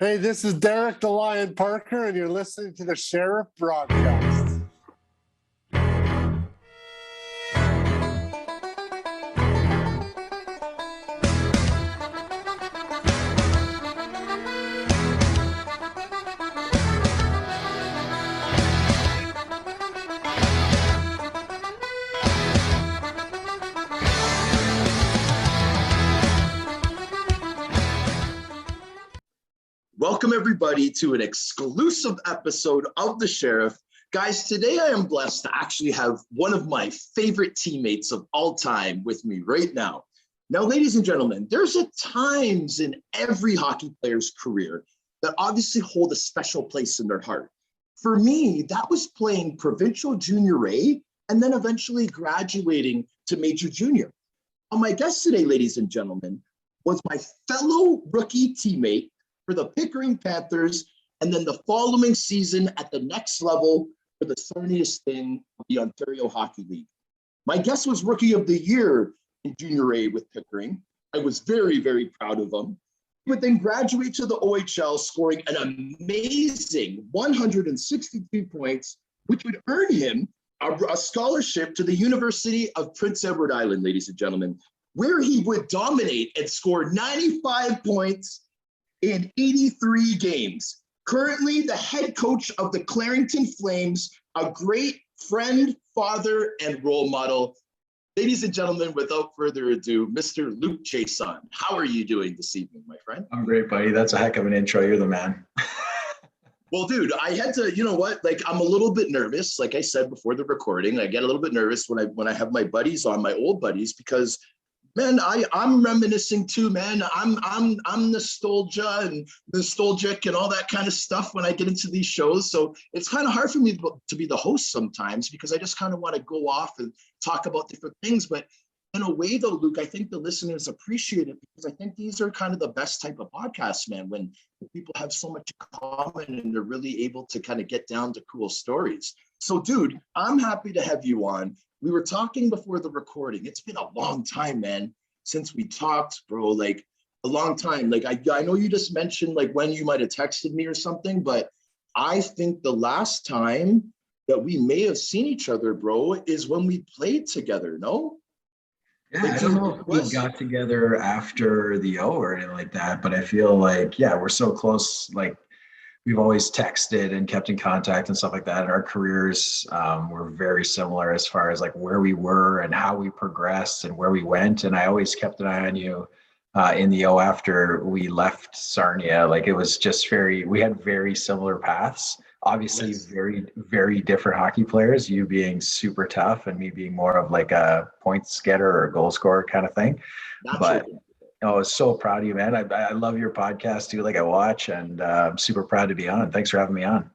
Hey, this is Derek the Lion Parker, and you're listening to the Sheriff Broadcast. Welcome, everybody, to an exclusive episode of The Sheriff. Guys, today I am blessed to actually have one of my favorite teammates of all time with me right now. Now, ladies and gentlemen, there's times in every hockey player's career that obviously hold a special place in their heart. For me, that was playing provincial junior A and then eventually graduating to major junior. My guest today, ladies and gentlemen, was my fellow rookie teammate for the Pickering Panthers, and then the following season at the next level for the Sarnia Sting of the Ontario Hockey League. My guest was Rookie of the Year in Junior A with Pickering. I was very, very proud of him. He would then graduate to the OHL, scoring an amazing 162 points, which would earn him a scholarship to the University of Prince Edward Island, ladies and gentlemen, where he would dominate and score 95 points in 83 games. Currently the head coach of the Clarington Flames, a great friend, father, and role model. Ladies and gentlemen, without further ado, Mr. Luc Chiasson. How are you doing this evening, my friend? I'm great, buddy. That's a heck of an intro. You're the man. Well, dude, I had to, you know what? Like, I'm a little bit nervous. Like I said before the recording, I get a little bit nervous when I have my buddies on, my old buddies, because man, I'm reminiscing too, man. I'm nostalgia and nostalgic and all that kind of stuff when I get into these shows. So it's kind of hard for me to be the host sometimes because I just kind of want to go off and talk about different things. But in a way, though, Luke, I think the listeners appreciate it because I think these are kind of the best type of podcasts, man, when people have so much in common and they're really able to kind of get down to cool stories. So, dude, I'm happy to have you on. We were talking before the recording. It's been a long time, man, since we talked, bro. Like a long time. Like I know you just mentioned like when you might have texted me or something, but I think the last time that we may have seen each other, bro, is when we played together. No? Yeah, Like, I don't know if we got together after the O or anything like that, but I feel like, yeah, we're so close. Like we've always texted and kept in contact and stuff like that. And our careers were very similar as far as like where we were and how we progressed and where we went. And I always kept an eye on you in the O after we left Sarnia. Like it was just we had very similar paths. Obviously, yes. Very, very different hockey players, you being super tough and me being more of like a points getter or goal scorer kind of thing. But I was so proud of you, man. I love your podcast too. Like I watch, and I'm super proud to be on. Thanks for having me on.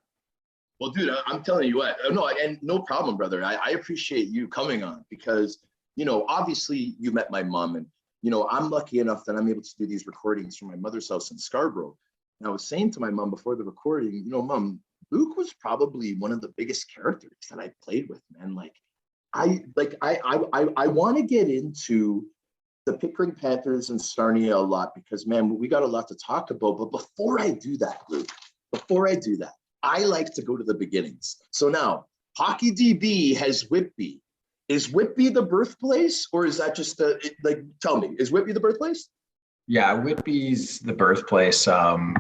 Well, dude, I'm telling you what. No, and no problem, brother. I appreciate you coming on because, you know, obviously you met my mom, and you know I'm lucky enough that I'm able to do these recordings from my mother's house in Scarborough. And I was saying to my mom before the recording, you know, Mom, Luke was probably one of the biggest characters that I played with, man. Like, I want to get into the Pickering Panthers and Sarnia a lot because, man, we got a lot to talk about. But before I do that, Luke, I like to go to the beginnings. So now, Hockey DB has Whitby. Is Whitby the birthplace, or is that just tell me, is Whitby the birthplace? Yeah, Whitby's the birthplace.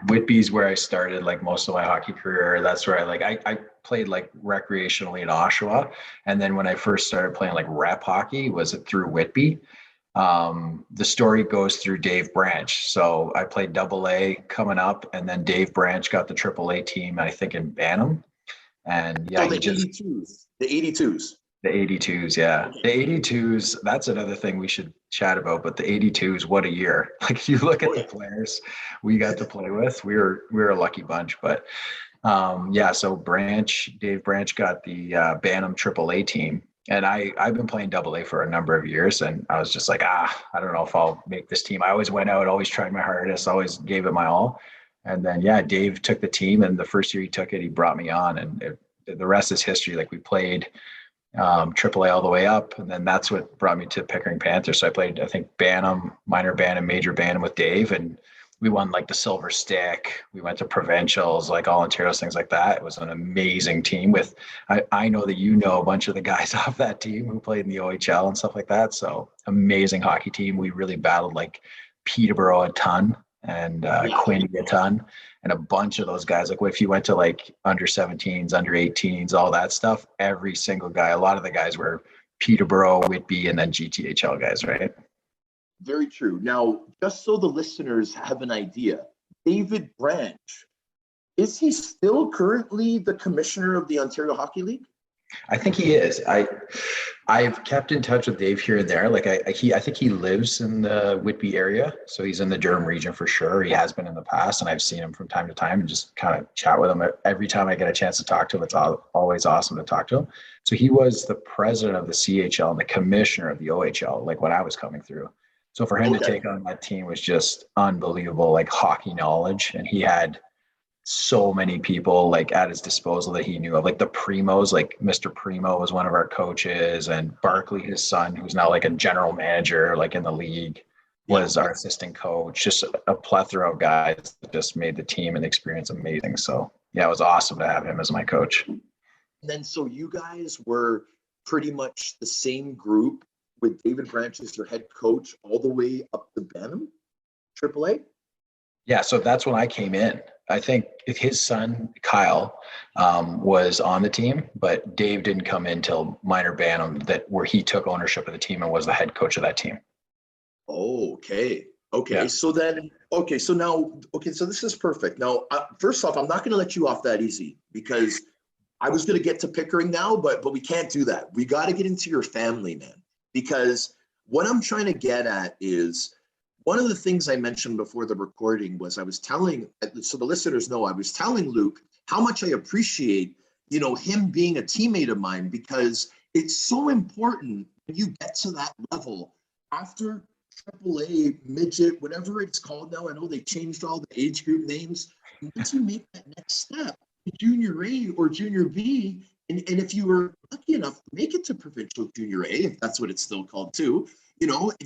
Whitby's where I started like most of my hockey career. That's where I played like recreationally in Oshawa. And then when I first started playing like rep hockey was through Whitby. The story goes through Dave Branch. So I played double A coming up, and then Dave Branch got the triple A team, I think in Bantam. And yeah, so the 82s. The 82s, yeah. The 82s, that's another thing we should chat about, but the 82s, what a year. Like if you look at the players we got to play with, we were a lucky bunch. But yeah, so Dave Branch got the Bantam AAA team. And I've been playing AA for a number of years, and I was just like, I don't know if I'll make this team. I always went out, always tried my hardest, always gave it my all. And then, yeah, Dave took the team, and the first year he took it, he brought me on, and the rest is history. Like we played AAA all the way up, and then that's what brought me to Pickering Panthers. So I played, I think, Bantam, minor Bantam, major Bantam with Dave, and we won like the silver stick. We went to provincials, like all Ontario's, things like that. It was an amazing team with, I know that you know a bunch of the guys off that team who played in the OHL and stuff like that. So amazing hockey team. We really battled like Peterborough a ton and Quinny a ton, and a bunch of those guys. Like if you went to like under 17s, under 18s, all that stuff, every single guy, a lot of the guys were Peterborough, Whitby, and then GTHL guys, right? Very true. Now, just so the listeners have an idea, David Branch, is he still currently the commissioner of the Ontario Hockey League? I think he is. I've kept in touch with Dave here and there. Like I think he lives in the Whitby area, so he's in the Durham region for sure. He has been in the past, and I've seen him from time to time and just kind of chat with him every time I get a chance to talk to him. It's always awesome to talk to him. So he was the president of the CHL and the commissioner of the OHL, like when I was coming through. So for him to take on that team was just unbelievable, like hockey knowledge, and he had so many people like at his disposal that he knew of, like the Primos, like Mr. Primo was one of our coaches, and Barkley, his son, who's now like a general manager, like in the league, was our assistant coach. Just a plethora of guys that just made the team and the experience amazing. So yeah, it was awesome to have him as my coach. And then, so you guys were pretty much the same group with David Branch as your head coach all the way up to Bantam, AAA? Yeah, so that's when I came in. I think his son, Kyle, was on the team, but Dave didn't come in till minor Bantam, where he took ownership of the team and was the head coach of that team. Oh, okay. Okay. Yeah. So then, so this is perfect. Now, first off, I'm not going to let you off that easy, because I was going to get to Pickering now, but we can't do that. We got to get into your family, man, because what I'm trying to get at is, one of the things I mentioned before the recording was I was telling, so the listeners know, I was telling Luc how much I appreciate, him being a teammate of mine, because it's so important when you get to that level after AAA, midget, whatever it's called now. I know they changed all the age group names. Once you make that next step, junior A or junior B, and if you were lucky enough to make it to provincial junior A, if that's what it's still called too,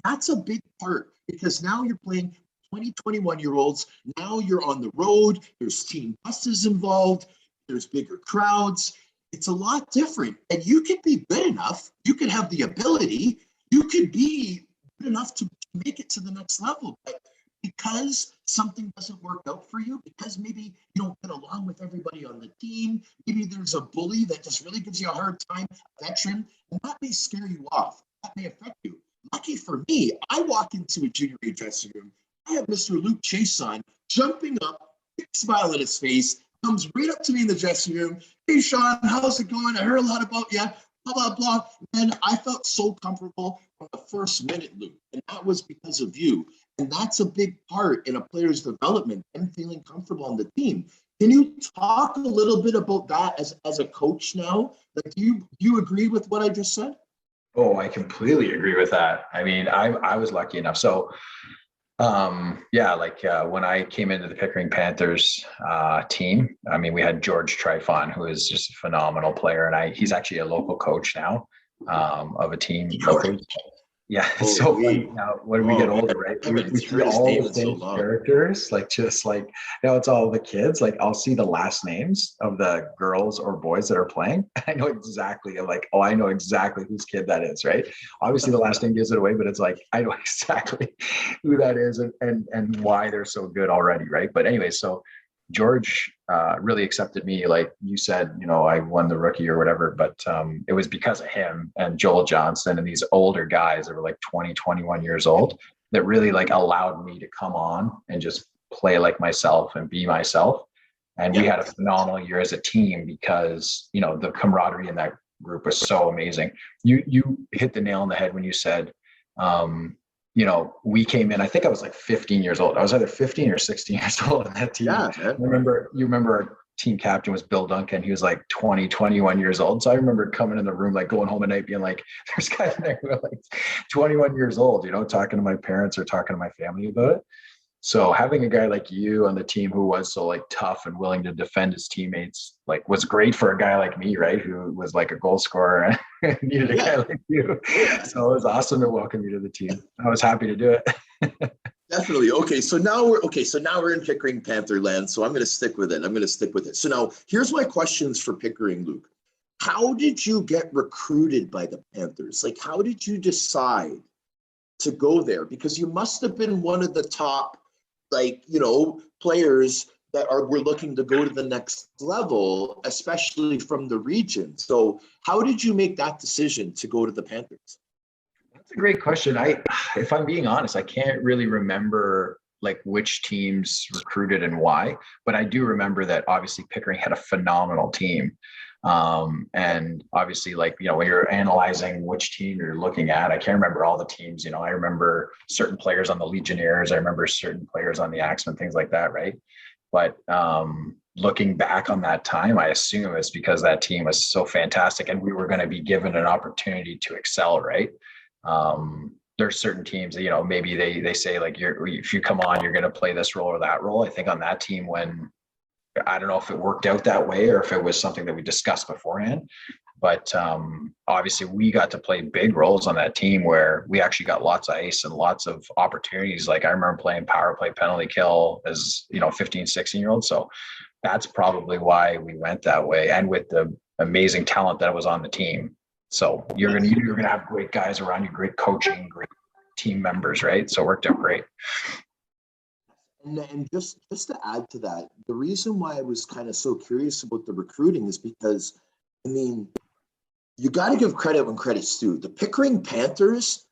that's a big part, because now you're playing 20, 21-year-olds. Now you're on the road. There's team buses involved. There's bigger crowds. It's a lot different. And you could be good enough. You could have the ability. You could be good enough to make it to the next level. But because something doesn't work out for you, because maybe you don't get along with everybody on the team, maybe there's a bully that just really gives you a hard time, a veteran, and that may scare you off. That may affect you. Lucky for me, I walk into a junior A dressing room. I have Mr. Luc Chiasson jumping up, big smile on his face, comes right up to me in the dressing room. Hey, Sean, how's it going? I heard a lot about you, blah, blah, blah. And I felt so comfortable from the first minute, Luc. And that was because of you. And that's a big part in a player's development and feeling comfortable on the team. Can you talk a little bit about that as a coach now? Like, do you agree with what I just said? Oh, I completely agree with that. I mean, I was lucky enough. So, when I came into the Pickering Panthers team, I mean, we had George Trifon, who is just a phenomenal player, and he's actually a local coach now of a team. Yeah, it's so funny now when we get older, right? We see all the same characters, now it's all the kids. Like, I'll see the last names of the girls or boys that are playing. I know exactly, I know exactly whose kid that is, right? Obviously, the last name gives it away, but it's like, I know exactly who that is and why they're so good already, right? But anyway, so George really accepted me. Like you said, I won the rookie or whatever, but it was because of him and Joel Johnson and these older guys that were like 20, 21 years old that really allowed me to come on and just play like myself and be myself. And we had a phenomenal year as a team because, the camaraderie in that group was so amazing. You hit the nail on the head when you said, we came in, I think I was like 15 years old. I was either 15 or 16 years old in that team. Yeah, man. You remember our team captain was Bill Duncan. He was like 20, 21 years old. So I remember coming in the room, going home at night being like, there's guys in there who are 21 years old, talking to my parents or talking to my family about it. So having a guy like you on the team who was so tough and willing to defend his teammates, was great for a guy like me, right? Who was a goal scorer and needed a guy like you. So it was awesome to welcome you to the team. I was happy to do it. Definitely. Okay, so now we're in Pickering Panther land. So I'm going to stick with it. So now here's my questions for Pickering, Luke. How did you get recruited by the Panthers? Like, how did you decide to go there? Because you must have been one of the top, players that were looking to go to the next level, especially from the region. So how did you make that decision to go to the Panthers? That's a great question. If I'm being honest, I can't really remember like which teams recruited and why, but I do remember that obviously Pickering had a phenomenal team. And obviously, when you're analyzing which team you're looking at, I can't remember all the teams. I remember certain players on the Legionnaires. I remember certain players on the Axemen, things like that, right? But looking back on that time, I assume it's because that team was so fantastic and we were going to be given an opportunity to excel, right? There's certain teams that, maybe they say like, if you come on, you're going to play this role or that role. I think on that team, when I don't know if it worked out that way or if it was something that we discussed beforehand, but obviously we got to play big roles on that team where we actually got lots of ice and lots of opportunities. Like I remember playing power play, penalty kill as 15, 16-year-old. So that's probably why we went that way, and with the amazing talent that was on the team. So you're gonna have great guys around you, great coaching, great team members, right? So it worked out great. And just to add to that, the reason why I was kind of so curious about the recruiting is because, you got to give credit when credit's due. The Pickering Panthers,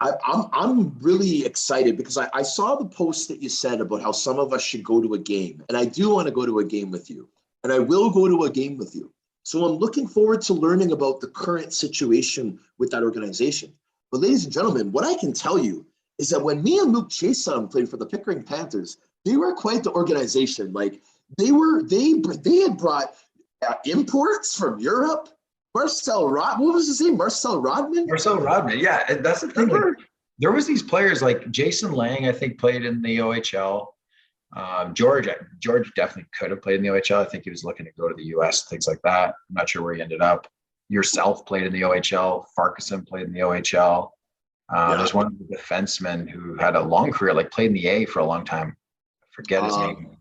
I'm really excited because I saw the post that you said about how some of us should go to a game, and I do want to go to a game with you, and I will go to a game with you. So I'm looking forward to learning about the current situation with that organization. But ladies and gentlemen, what I can tell you is that when me and Luc Chiasson played for the Pickering Panthers, they were quite the organization. Like they had brought imports from Europe. What was his name? Marcel Rodman? Marcel Rodman, yeah. And that's the thing. Like, there was these players like Jason Lang, I think, played in the OHL. George definitely could have played in the OHL. I think he was looking to go to the US, things like that. I'm not sure where he ended up. Yourself played in the OHL. Farquharson played in the OHL. There's one of the defensemen who had a long career, like played in the A for a long time. I forget his name.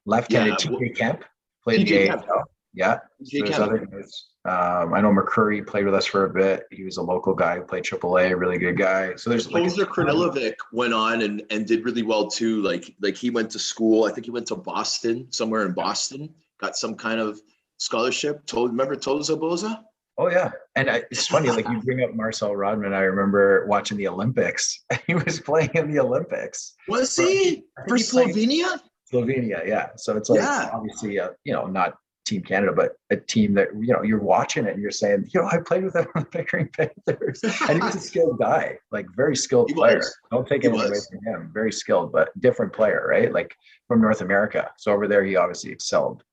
Left-handed TJ Kemp played in the AHL. Yeah. So there's other guys. I know McCurry played with us for a bit. He was a local guy who played AAA, really good guy. So there's Poser Kranilovic went on and did really well too. Like he went to school. I think he went to Boston, somewhere in Boston, got some kind of scholarship. Remember Toza Boza? Oh yeah. And it's funny, like you bring up Marcel Rodman. I remember watching the Olympics. He was playing in the Olympics. Was he? For Slovenia? Slovenia, yeah. So it's like obviously not Team Canada, but a team that you're watching it and you're saying, I played with them on the Pickering Panthers, and he was a skilled guy, like very skilled player. Don't take anything away from him. Very skilled, but different player, right? Like from North America. So over there, he obviously excelled.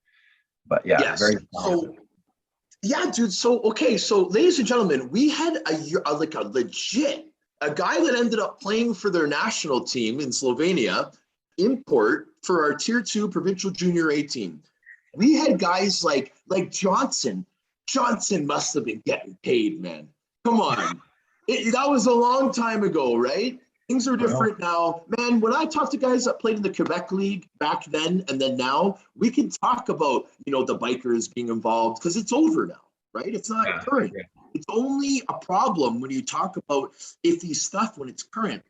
But very. So, yeah, dude. So okay, so ladies and gentlemen, we had a guy that ended up playing for their national team in Slovenia, import for our Tier 2 provincial junior A team. We had guys like Johnson. Johnson must have been getting paid, man. Come on. That was a long time ago, right? Things are different now. Man, when I talk to guys that played in the Quebec League back then and then now, we can talk about, the bikers being involved because it's over now, right? It's not current. Yeah. It's only a problem when you talk about iffy stuff when it's current.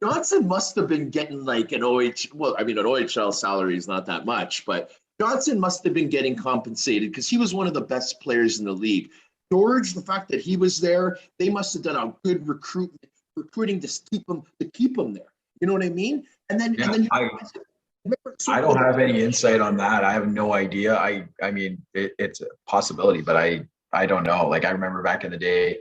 Johnson must have been getting like an OHL salary is not that much, but Johnson must have been getting compensated because he was one of the best players in the league. George, the fact that he was there, they must have done a good recruiting to keep him there. You know what I mean? And then I don't have any insight on that. I have no idea. I mean, it's a possibility, but I don't know. Like I remember back in the day,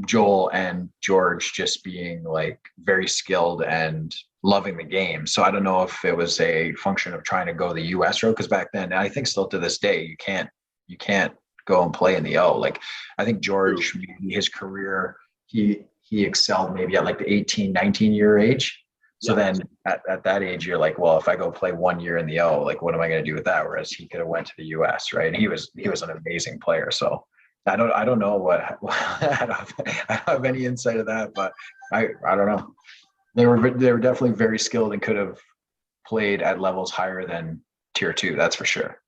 Joel and George just being like very skilled and loving the game. So I don't know if it was a function of trying to go the US road, because back then, and I think still to this day, you can't go and play in the O. Like I think George, his career, he excelled maybe at like the 18, 19 year age. So then at that age, you're like, well, if I go play 1 year in the O, like what am I going to do with that? Whereas he could have went to the US, right? And he was an amazing player. So I don't know what I don't have any insight of that, but I don't know. They were definitely very skilled and could have played at levels higher than tier 2. That's for sure.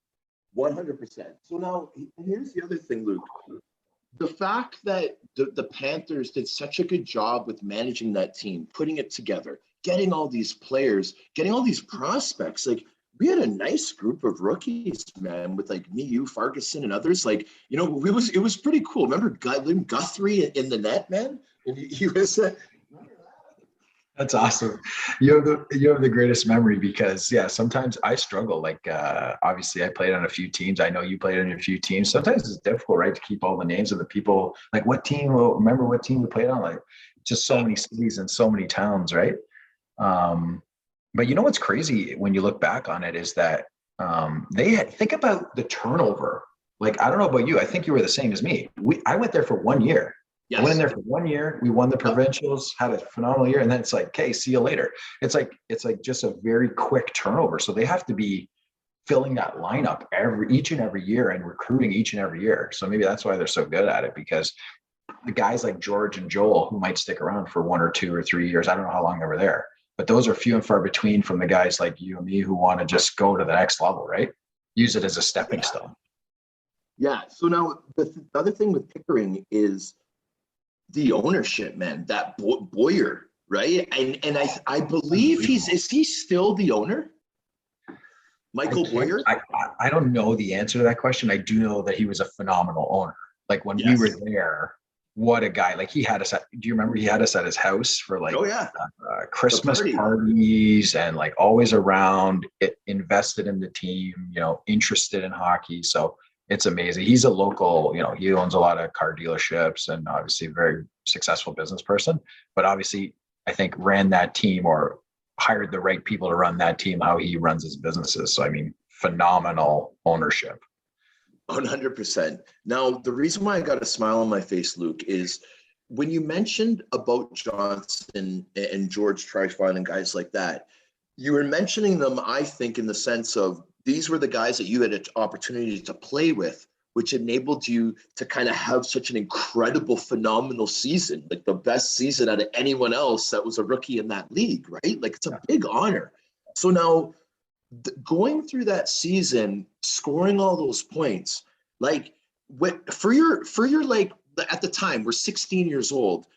100%. So now here's the other thing, Luke. The fact that the Panthers did such a good job with managing that team, putting it together, getting all these players, getting all these prospects, like we had a nice group of rookies, man, with like me, you, Ferguson, and others. Like, you know, it was pretty cool. Remember Guthrie in the net, man? And he was That's awesome. You have the greatest memory because sometimes I struggle. Like obviously I played on a few teams. I know you played on a few teams. Sometimes it's difficult, right, to keep all the names of the people. Like remember what team we played on? Like just so many cities and so many towns, right? But you know what's crazy when you look back on it is that think about the turnover. Like I don't know about you. I think you were the same as me. I went there for 1 year. Yes. I went in there for 1 year. We won the provincials, had a phenomenal year, and then it's like, okay, see you later. It's like just a very quick turnover. So they have to be filling that lineup each and every year and recruiting each and every year. So maybe that's why they're so good at it, because the guys like George and Joel who might stick around for 1 or 2 or 3 years, I don't know how long they were there, but those are few and far between from the guys like you and me who want to just go to the next level, right? Use it as a stepping stone. Yeah. So now the other thing with Pickering is the ownership, man. That Boyer, right? And I believe is he still the owner? Michael Boyer? I don't know the answer to that question. I do know that he was a phenomenal owner. Like when we were there, what a guy. Like he had us do you remember he had us at his house for like Christmas parties and like always around, invested in the team, you know, interested in hockey. So it's amazing. He's a local, you know, he owns a lot of car dealerships and obviously a very successful business person, but obviously I think ran that team or hired the right people to run that team, how he runs his businesses. So, I mean, phenomenal ownership. 100%. Now, the reason why I got a smile on my face, Luke, is when you mentioned about Johnson and George Trifon and guys like that, you were mentioning them, I think, in the sense of these were the guys that you had an opportunity to play with, which enabled you to kind of have such an incredible, phenomenal season, like the best season out of anyone else that was a rookie in that league, right? Like it's a big honor. So now going through that season, scoring all those points, like for your like at the time we're 16 years old,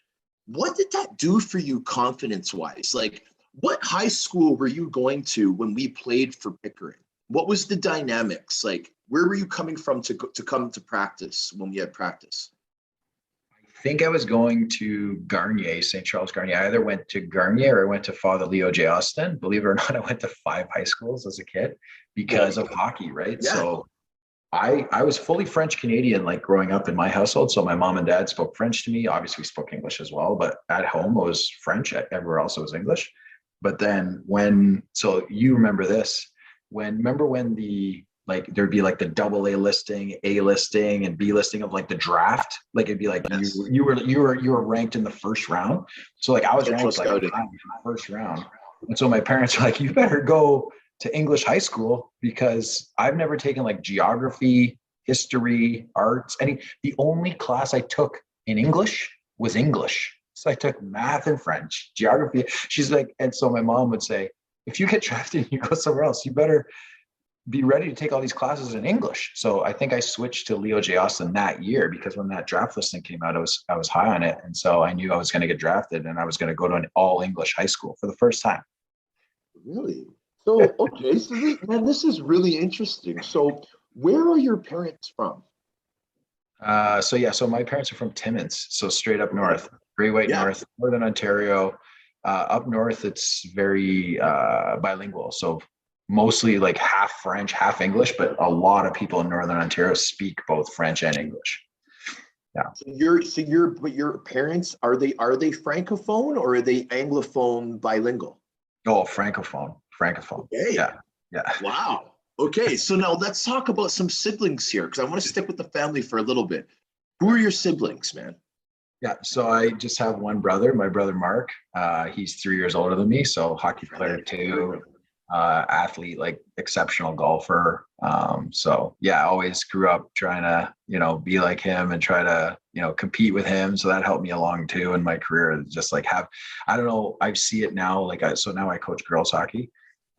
what did that do for you confidence wise? Like what high school were you going to when we played for Pickering? What was the dynamics? Like, where were you coming from to come to practice when we had practice? I think I was going to Garnier, St. Charles Garnier. I either went to Garnier or I went to Father Leo J. Austin. Believe it or not, I went to 5 high schools as a kid because of hockey, right? Yeah. So I was fully French Canadian, like growing up in my household. So my mom and dad spoke French to me. Obviously, we spoke English as well, but at home it was French. Everywhere else it was English. But then so you remember this, remember when there'd be like the AA listing, A listing, and B listing of like the draft. Like it'd be like you were ranked in the first round. So like I was ranked like in the first round. And so my parents were like, you better go to English high school because I've never taken like geography, history, arts. The only class I took in English was English. So I took math and French, geography. She's like, and so my mom would say, if you get drafted and you go somewhere else, you better be ready to take all these classes in English. So I think I switched to Leo J. Austin that year because when that draft listing came out, I was high on it. And so I knew I was going to get drafted and I was going to go to an all English high school for the first time. Really? So, okay. So this is really interesting. So where are your parents from? So my parents are from Timmins. So straight up north, Great White North, Northern Ontario. Up north, it's very bilingual. So mostly like half French, half English, but a lot of people in Northern Ontario speak both French and English. Yeah. But your parents, are they Francophone or are they Anglophone bilingual? Oh, Francophone. Okay. Yeah. Wow. Okay. So now let's talk about some siblings here because I want to stick with the family for a little bit. Who are your siblings, man? Yeah, so I just have one brother, my brother Mark. He's 3 years older than me, so hockey player too, athlete, like exceptional golfer. So yeah, I always grew up trying to, be like him and try to, compete with him. So that helped me along too in my career. Just like I don't know, I see it now. So now I coach girls hockey,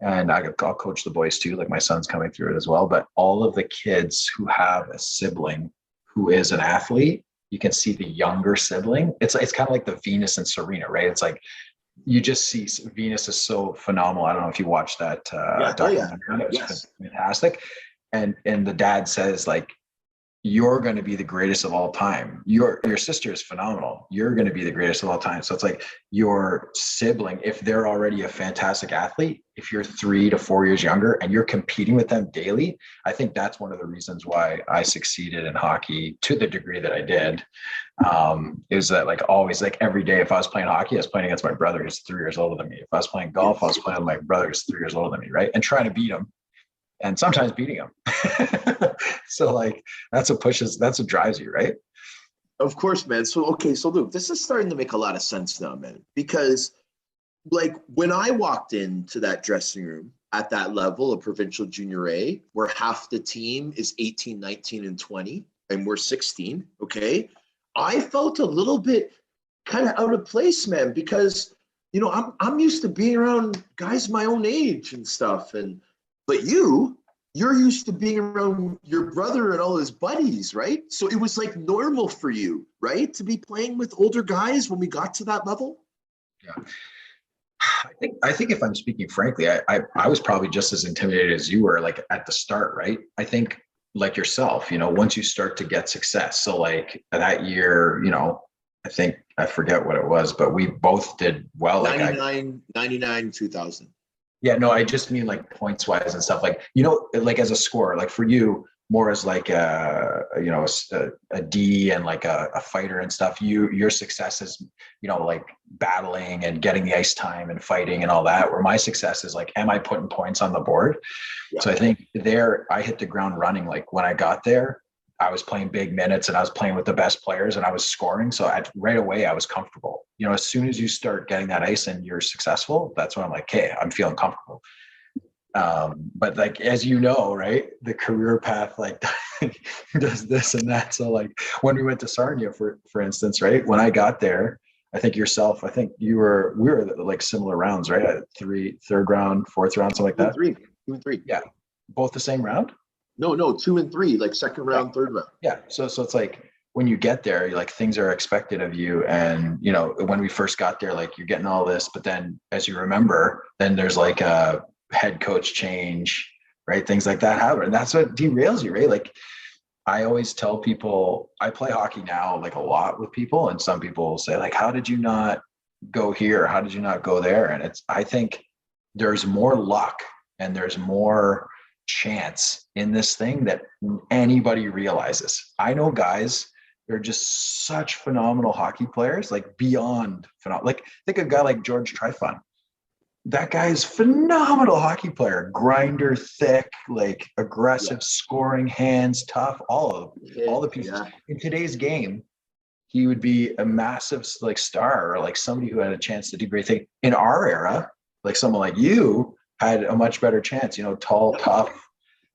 and I'll coach the boys too. Like my son's coming through it as well. But all of the kids who have a sibling who is an athlete, you can see the younger sibling. It's kind of like the Venus and Serena, right? It's like you just see Venus is so phenomenal. I don't know if you watched that documentary. It was fantastic. And the dad says, like, you're going to be the greatest of all time. Your sister is phenomenal. You're going to be the greatest of all time. So it's like your sibling, if they're already a fantastic athlete, if you're 3 to 4 years younger and you're competing with them daily, I think that's one of the reasons why I succeeded in hockey to the degree that I did. Is that like always, like every day, if I was playing hockey, I was playing against my brother who's 3 years older than me. If I was playing golf, I was playing with my brother who's 3 years older than me, right? And trying to beat him. And sometimes beating them. So like, that's what drives you, right? Of course, man. So Luke, this is starting to make a lot of sense now, man, because like when I walked into that dressing room at that level of provincial junior A, where half the team is 18, 19, and 20, and we're 16, okay, I felt a little bit kind of out of place, man, because, I'm used to being around guys my own age and stuff. But you're used to being around your brother and all his buddies, right? So it was like normal for you, right? To be playing with older guys when we got to that level? Yeah. I think if I'm speaking frankly, I was probably just as intimidated as you were, like at the start, right? I think like yourself, once you start to get success. So like that year, I think, I forget what it was, but we both did well. 99, 2000. Yeah, no, I just mean like points wise and stuff, like, like as a scorer, like for you more as like a D and like a fighter and stuff, your success is, like battling and getting the ice time and fighting and all that, where my success is like, am I putting points on the board? Yeah. So I think there I hit the ground running. Like when I got there, I was playing big minutes and I was playing with the best players and I was scoring. So right away I was comfortable. As soon as you start getting that ice and you're successful, that's when I'm like, hey, I'm feeling comfortable. But like, as you know, right, the career path like does this and that. So like when we went to Sarnia, for instance, right, when I got there, I think we were like similar rounds, right? Third round, fourth round, something like that. 2 and 3. Yeah. Both the same round? No, 2 and 3, like second round, third round. Yeah. So it's like when you get there, like things are expected of you. And, when we first got there, like you're getting all this, but then as you remember, then there's like a head coach change, right? Things like that happen. And that's what derails you, right? Like I always tell people, I play hockey now, like a lot with people. And some people will say like, how did you not go here? How did you not go there? And I think there's more luck and there's more chance in this thing that anybody realizes. I know guys, they're just such phenomenal hockey players, like beyond phenomenal. Like think a guy like George Trifon. That guy is phenomenal hockey player, grinder, thick, like aggressive, scoring, hands, tough, all the pieces. Yeah. In today's game, he would be a massive like star or like somebody who had a chance to do great things. In our era, like someone like you had a much better chance, tall, tough,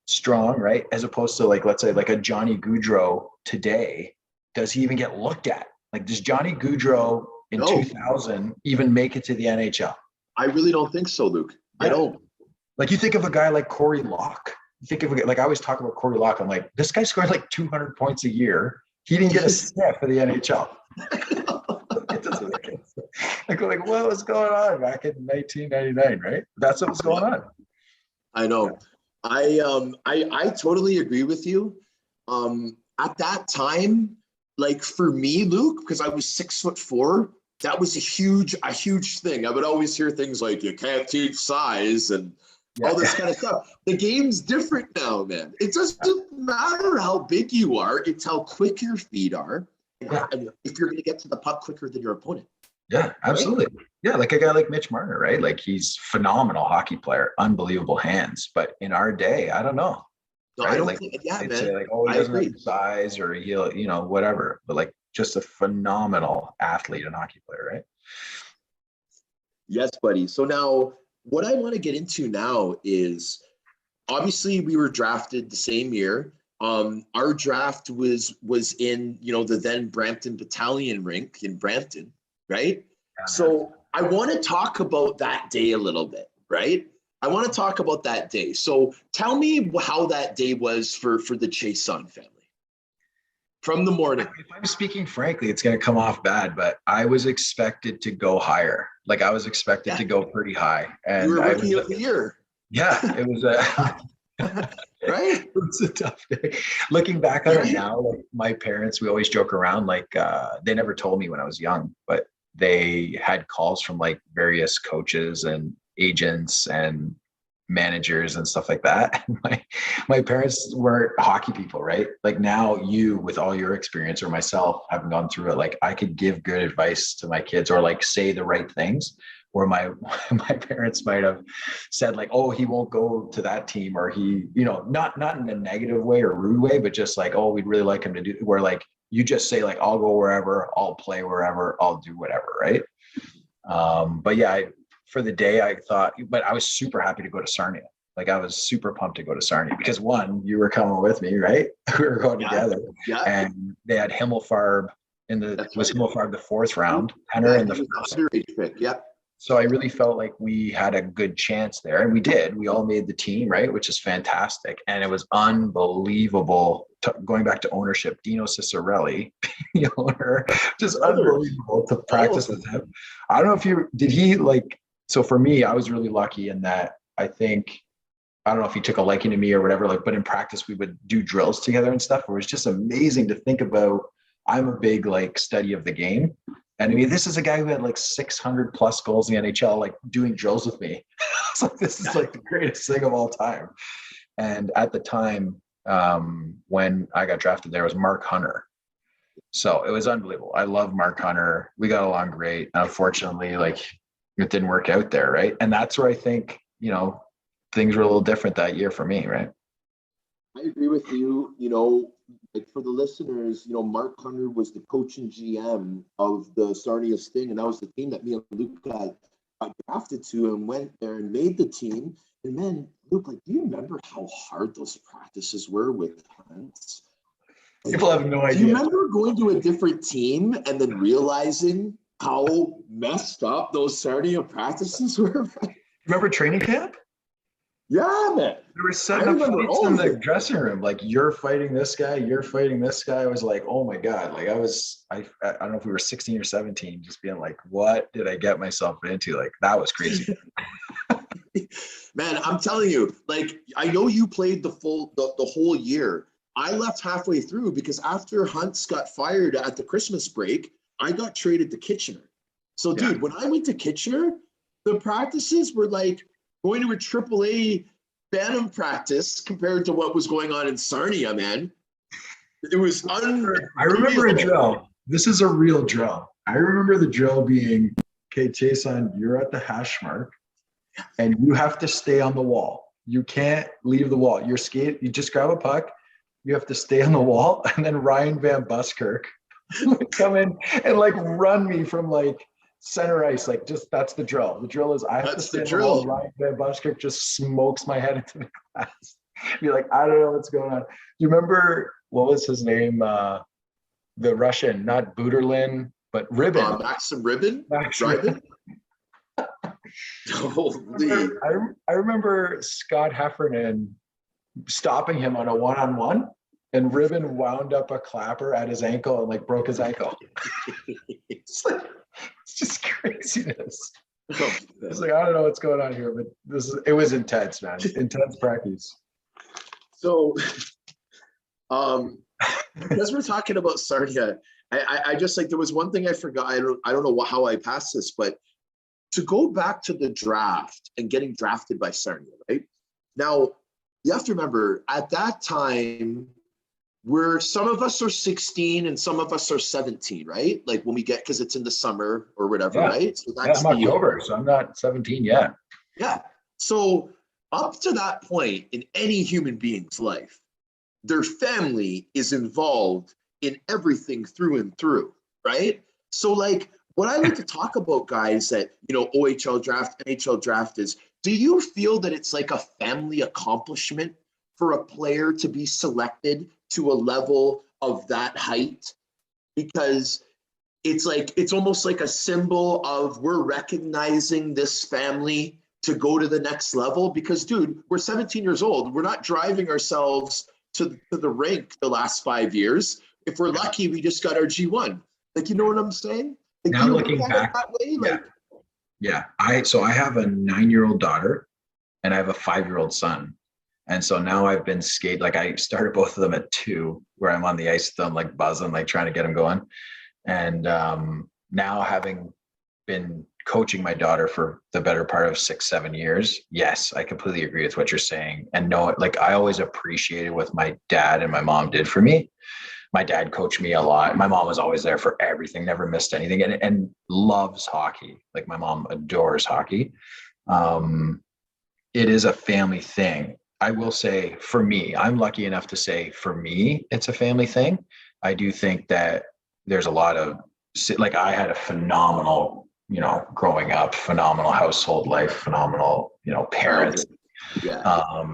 strong, right? As opposed to like, let's say like a Johnny Gaudreau today, does he even get looked at? Like does Johnny Gaudreau in 2000 even make it to the NHL? I really don't think so, Luke. Yeah. I don't. Like you think of a guy like Corey Locke. You think of like I always talk about Corey Locke. I'm like, this guy scored like 200 points a year. He didn't get a sniff for the NHL. It doesn't make sense. Like what was going on back in 1999, right? That's what was going on. I know. I totally agree with you. At that time, like for me, Luke, because I was 6'4", that was a huge thing. I would always hear things like, you can't teach size and all this kind of stuff. The game's different now, man. It doesn't matter how big you are. It's how quick your feet are. And if you're going to get to the puck quicker than your opponent. Yeah, absolutely. Right? Yeah, like a guy like Mitch Marner, right? Like he's phenomenal hockey player, unbelievable hands. But in our day, I don't know. No, right? I don't like, think, yeah, man. Say like, oh, he doesn't have the size or he'll, whatever. But like just a phenomenal athlete and hockey player, right? Yes, buddy. So now what I want to get into now is obviously we were drafted the same year. Our draft was in, the then Brampton Battalion rink in Brampton, right? So I want to talk about that day a little bit, right? I want to talk about that day. So tell me how that day was for the Chiasson family from the morning. If I'm speaking frankly, it's going to come off bad, but I was expected to go higher. Like I was expected to go pretty high. And you were rookie of the year. Yeah, it was right? It was a tough day. Looking back on it now, like my parents, we always joke around, like they never told me when I was young, but they had calls from like various coaches and agents and managers and stuff like that. My parents weren't hockey people, right? Like now you, with all your experience, or myself having gone through it, like I could give good advice to my kids or like say the right things. Or my parents might have said like, oh, he won't go to that team, or he, not in a negative way or rude way, but just like, oh, we'd really like him to do, where like you just say like, I'll go wherever, I'll play wherever, I'll do whatever, right? But yeah, for the day I thought, but I was super happy to go to Sarnia. Like I was super pumped to go to Sarnia because one, you were coming with me, right? We were going together, and they had Himmelfarb Himmelfarb the fourth round, Henner in the first. Underage pick, So I really felt like we had a good chance there, and we did. We all made the team, right? Which is fantastic. And it was unbelievable going back to ownership. Dino Cicerelli, the owner, just unbelievable to practice with him. I don't know if so for me, I was really lucky in that I don't know if he took a liking to me or whatever, but in practice we would do drills together and stuff. It was just amazing to think about. I'm a big study of the game. And I mean, this is a guy who had 600 plus goals in the NHL, doing drills with me. It's like, this is the greatest thing of all time. And at the time, when I got drafted, there was Mark Hunter. So it was unbelievable. I love Mark Hunter. We got along great. Unfortunately, it didn't work out there, right? And that's where I think, things were a little different that year for me, right? I agree with you. For the listeners, Mark Hunter was the coach and GM of the Sarnia Sting, and that was the team that me and Luc got drafted to and went there and made the team. And man, Luc, do you remember how hard those practices were with Hunts? People have no idea. Do you remember going to a different team and then realizing how messed up those Sarnia practices were? Remember training camp? Yeah, man. There were setting up fights in the dressing room. You're fighting this guy, you're fighting this guy. I was like, oh my God. I don't know if we were 16 or 17, just being like, what did I get myself into? That was crazy. Man, I'm telling you, I know you played the whole year. I left halfway through because after Hunts got fired at the Christmas break, I got traded to Kitchener. So dude, when I went to Kitchener, the practices were going to a AAA Bantam practice compared to what was going on in Sarnia, man. It was I remember a drill. This is a real drill. I remember the drill being, okay, Chiasson, you're at the hash mark and you have to stay on the wall. You can't leave the wall. You just grab a puck. You have to stay on the wall. And then Ryan Van Buskirk would come in and run me from center ice, that's the drill. The drill is I have to stay on the wall. Ryan Van Buskirk just smokes my head into the glass. Be I don't know what's going on. You remember what was his name? The Russian, not Buterlin, but Ribbon. Maxim Ribbon. Ribbon. Holy! I remember Scott Heffernan stopping him on a one-on-one, and Ribbon wound up a clapper at his ankle and broke his ankle. It's just craziness. It's I don't know what's going on here, but it was intense, man. Intense practice. So, because we're talking about Sarnia, I just there was one thing I forgot. I don't know how I passed this, but to go back to the draft and getting drafted by Sarnia, right? Now, you have to remember at that time, some of us are 16 and some of us are 17, right? When we get, because it's in the summer or whatever, right? So I'm October, so I'm not 17 yet. Yeah. So up to that point in any human being's life, their family is involved in everything through and through, right? So what I like to talk about, guys, that, OHL draft, NHL draft is, do you feel that it's a family accomplishment for a player to be selected to a level of that height, because it's almost like a symbol of we're recognizing this family to go to the next level. Because, dude, we're 17 years old. We're not driving ourselves to the rink the last 5 years. If we're lucky, we just got our G1. Like, you know what I'm saying? Like, Now you looking look at back, it that way? yeah. Like, Yeah. I have a 9-year-old daughter and I have a 5-year-old son. And so now I've been like I started both of them at 2, where I'm on the ice with them, like buzzing, like trying to get them going. And now having been coaching my daughter for the better part of 6-7 years, yes, I completely agree with what you're saying. And no, like I always appreciated what my dad and my mom did for me. My dad coached me a lot. My mom was always there for everything, never missed anything, and loves hockey. Like my mom adores hockey. It is a family thing. I will say for me, I'm lucky enough to say for me, it's a family thing. I do think that there's a lot of, like I had a phenomenal, growing up, phenomenal household life, phenomenal, parents. yeah.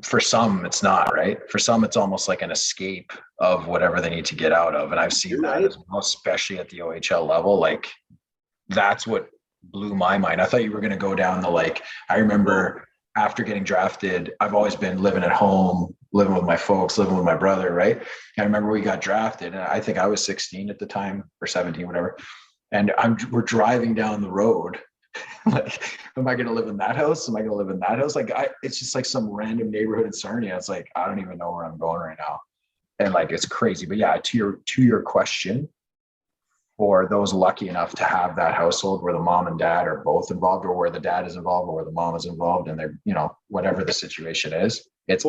For some, it's not, right? For some, it's almost like an escape of whatever they need to get out of. And I've seen that as well, especially at the OHL level. Like that's what blew my mind. I thought you were going to go down I remember after getting drafted, I've always been living at home, living with my folks, living with my brother, right? I remember we got drafted, and I think I was 16 at the time, or 17, whatever. And we're driving down the road. Like, am I going to live in that house? Am I going to live in that house? Like, it's just like some random neighborhood in Sarnia. It's like, I don't even know where I'm going right now. And like, it's crazy. But yeah, to your question, for those lucky enough to have that household where the mom and dad are both involved, or where the dad is involved, or where the mom is involved, and they're, whatever the situation is, it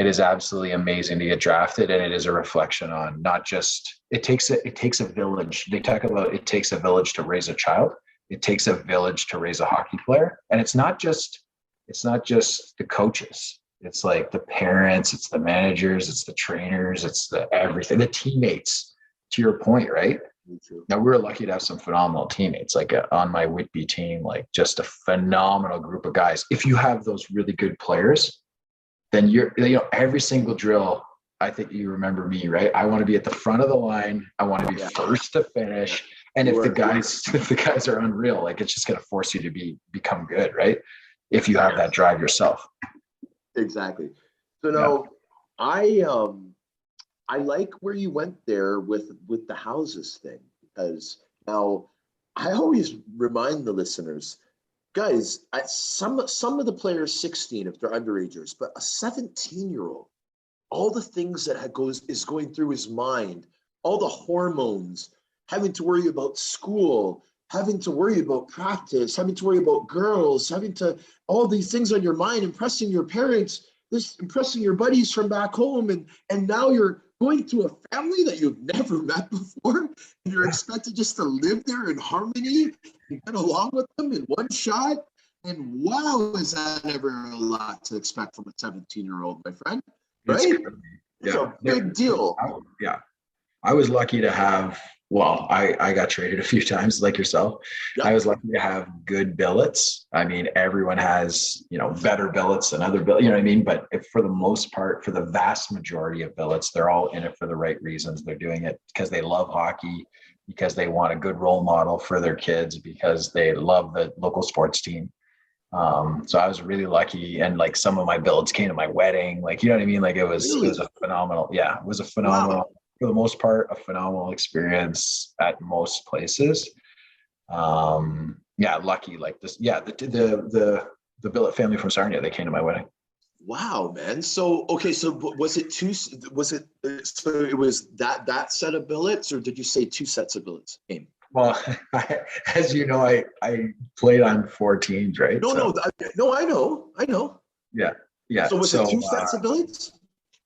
is absolutely amazing to get drafted. And it is a reflection on not just, it takes a village. They talk about it takes a village to raise a child. It takes a village to raise a hockey player. And it's not just the coaches. It's like the parents, it's the managers, it's the trainers, it's the everything, the teammates, to your point, right? Now, we were lucky to have some phenomenal teammates, like on my Whitby team, like just a phenomenal group of guys. If you have those really good players, then every single drill, I think you remember me, right? I want to be at the front of the line. I want to be first to finish. And if the guys are unreal, like it's just going to force you to become good, right? If you have that drive yourself. Exactly. So now I like where you went there with the houses thing, because now I always remind the listeners, guys, some of the players 16 if they're underagers, but a 17-year-old, all the things that is going through his mind, all the hormones, having to worry about school, having to worry about practice, having to worry about girls, all these things on your mind, impressing your parents, impressing your buddies from back home, and now you're going to a family that you've never met before, and you're expected just to live there in harmony and get along with them in one shot. And wow, is that ever a lot to expect from a 17-year-old, my friend? Right? It's a big deal. I was lucky to have, I got traded a few times like yourself. Yep. I was lucky to have good billets. I mean, everyone has, better billets than other billets, you know what I mean? But for the most part, for the vast majority of billets, they're all in it for the right reasons. They're doing it because they love hockey, because they want a good role model for their kids, because they love the local sports team. So I was really lucky, and like some of my billets came to my wedding, like, you know what I mean? Like it was a phenomenal, for the most part, a phenomenal experience at most places. Lucky like this. Yeah. The billet family from Sarnia, they came to my wedding. Wow, man. So, okay. So so it was that set of billets, or did you say 2 sets of billets came? Well, as you know, I played on 4 teams, right? No, I know. Yeah. So was it 2 sets of billets?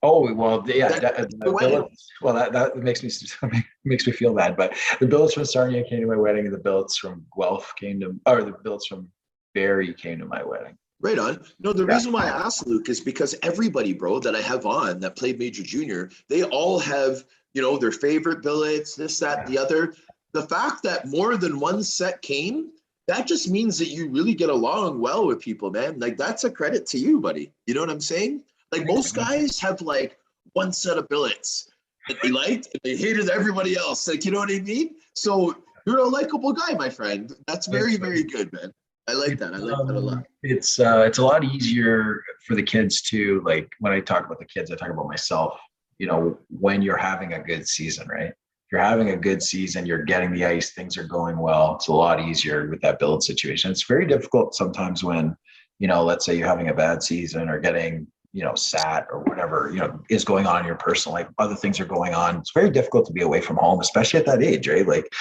Oh, well, yeah. The billets, well, that makes me feel bad. But the billets from Sarnia came to my wedding, and the billets from Guelph the billets from Barrie came to my wedding. Right on. No, the reason why I asked, Luke, is because everybody, bro, that I have on that played Major Junior, they all have, their favorite billets, this, that, the other. The fact that more than one set came that just means that you really get along well with people, man. Like that's a credit to you, buddy. You know what I'm saying? Like most guys have like one set of billets that they liked and they hated everybody else. Like, you know what I mean? So you're a likable guy, my friend. That's very, very good, man. I like that. I like that a lot. It's a lot easier for the kids to, like, when I talk about the kids, I talk about myself, you know, when you're having a good season, right? If you're having a good season, you're getting the ice, things are going well. It's a lot easier with that build situation. It's very difficult sometimes when, you know, let's say you're having a bad season or getting, you know, sat or whatever, you know, is going on in your personal life, other things are going on. It's very difficult to be away from home, especially at that age, right? Like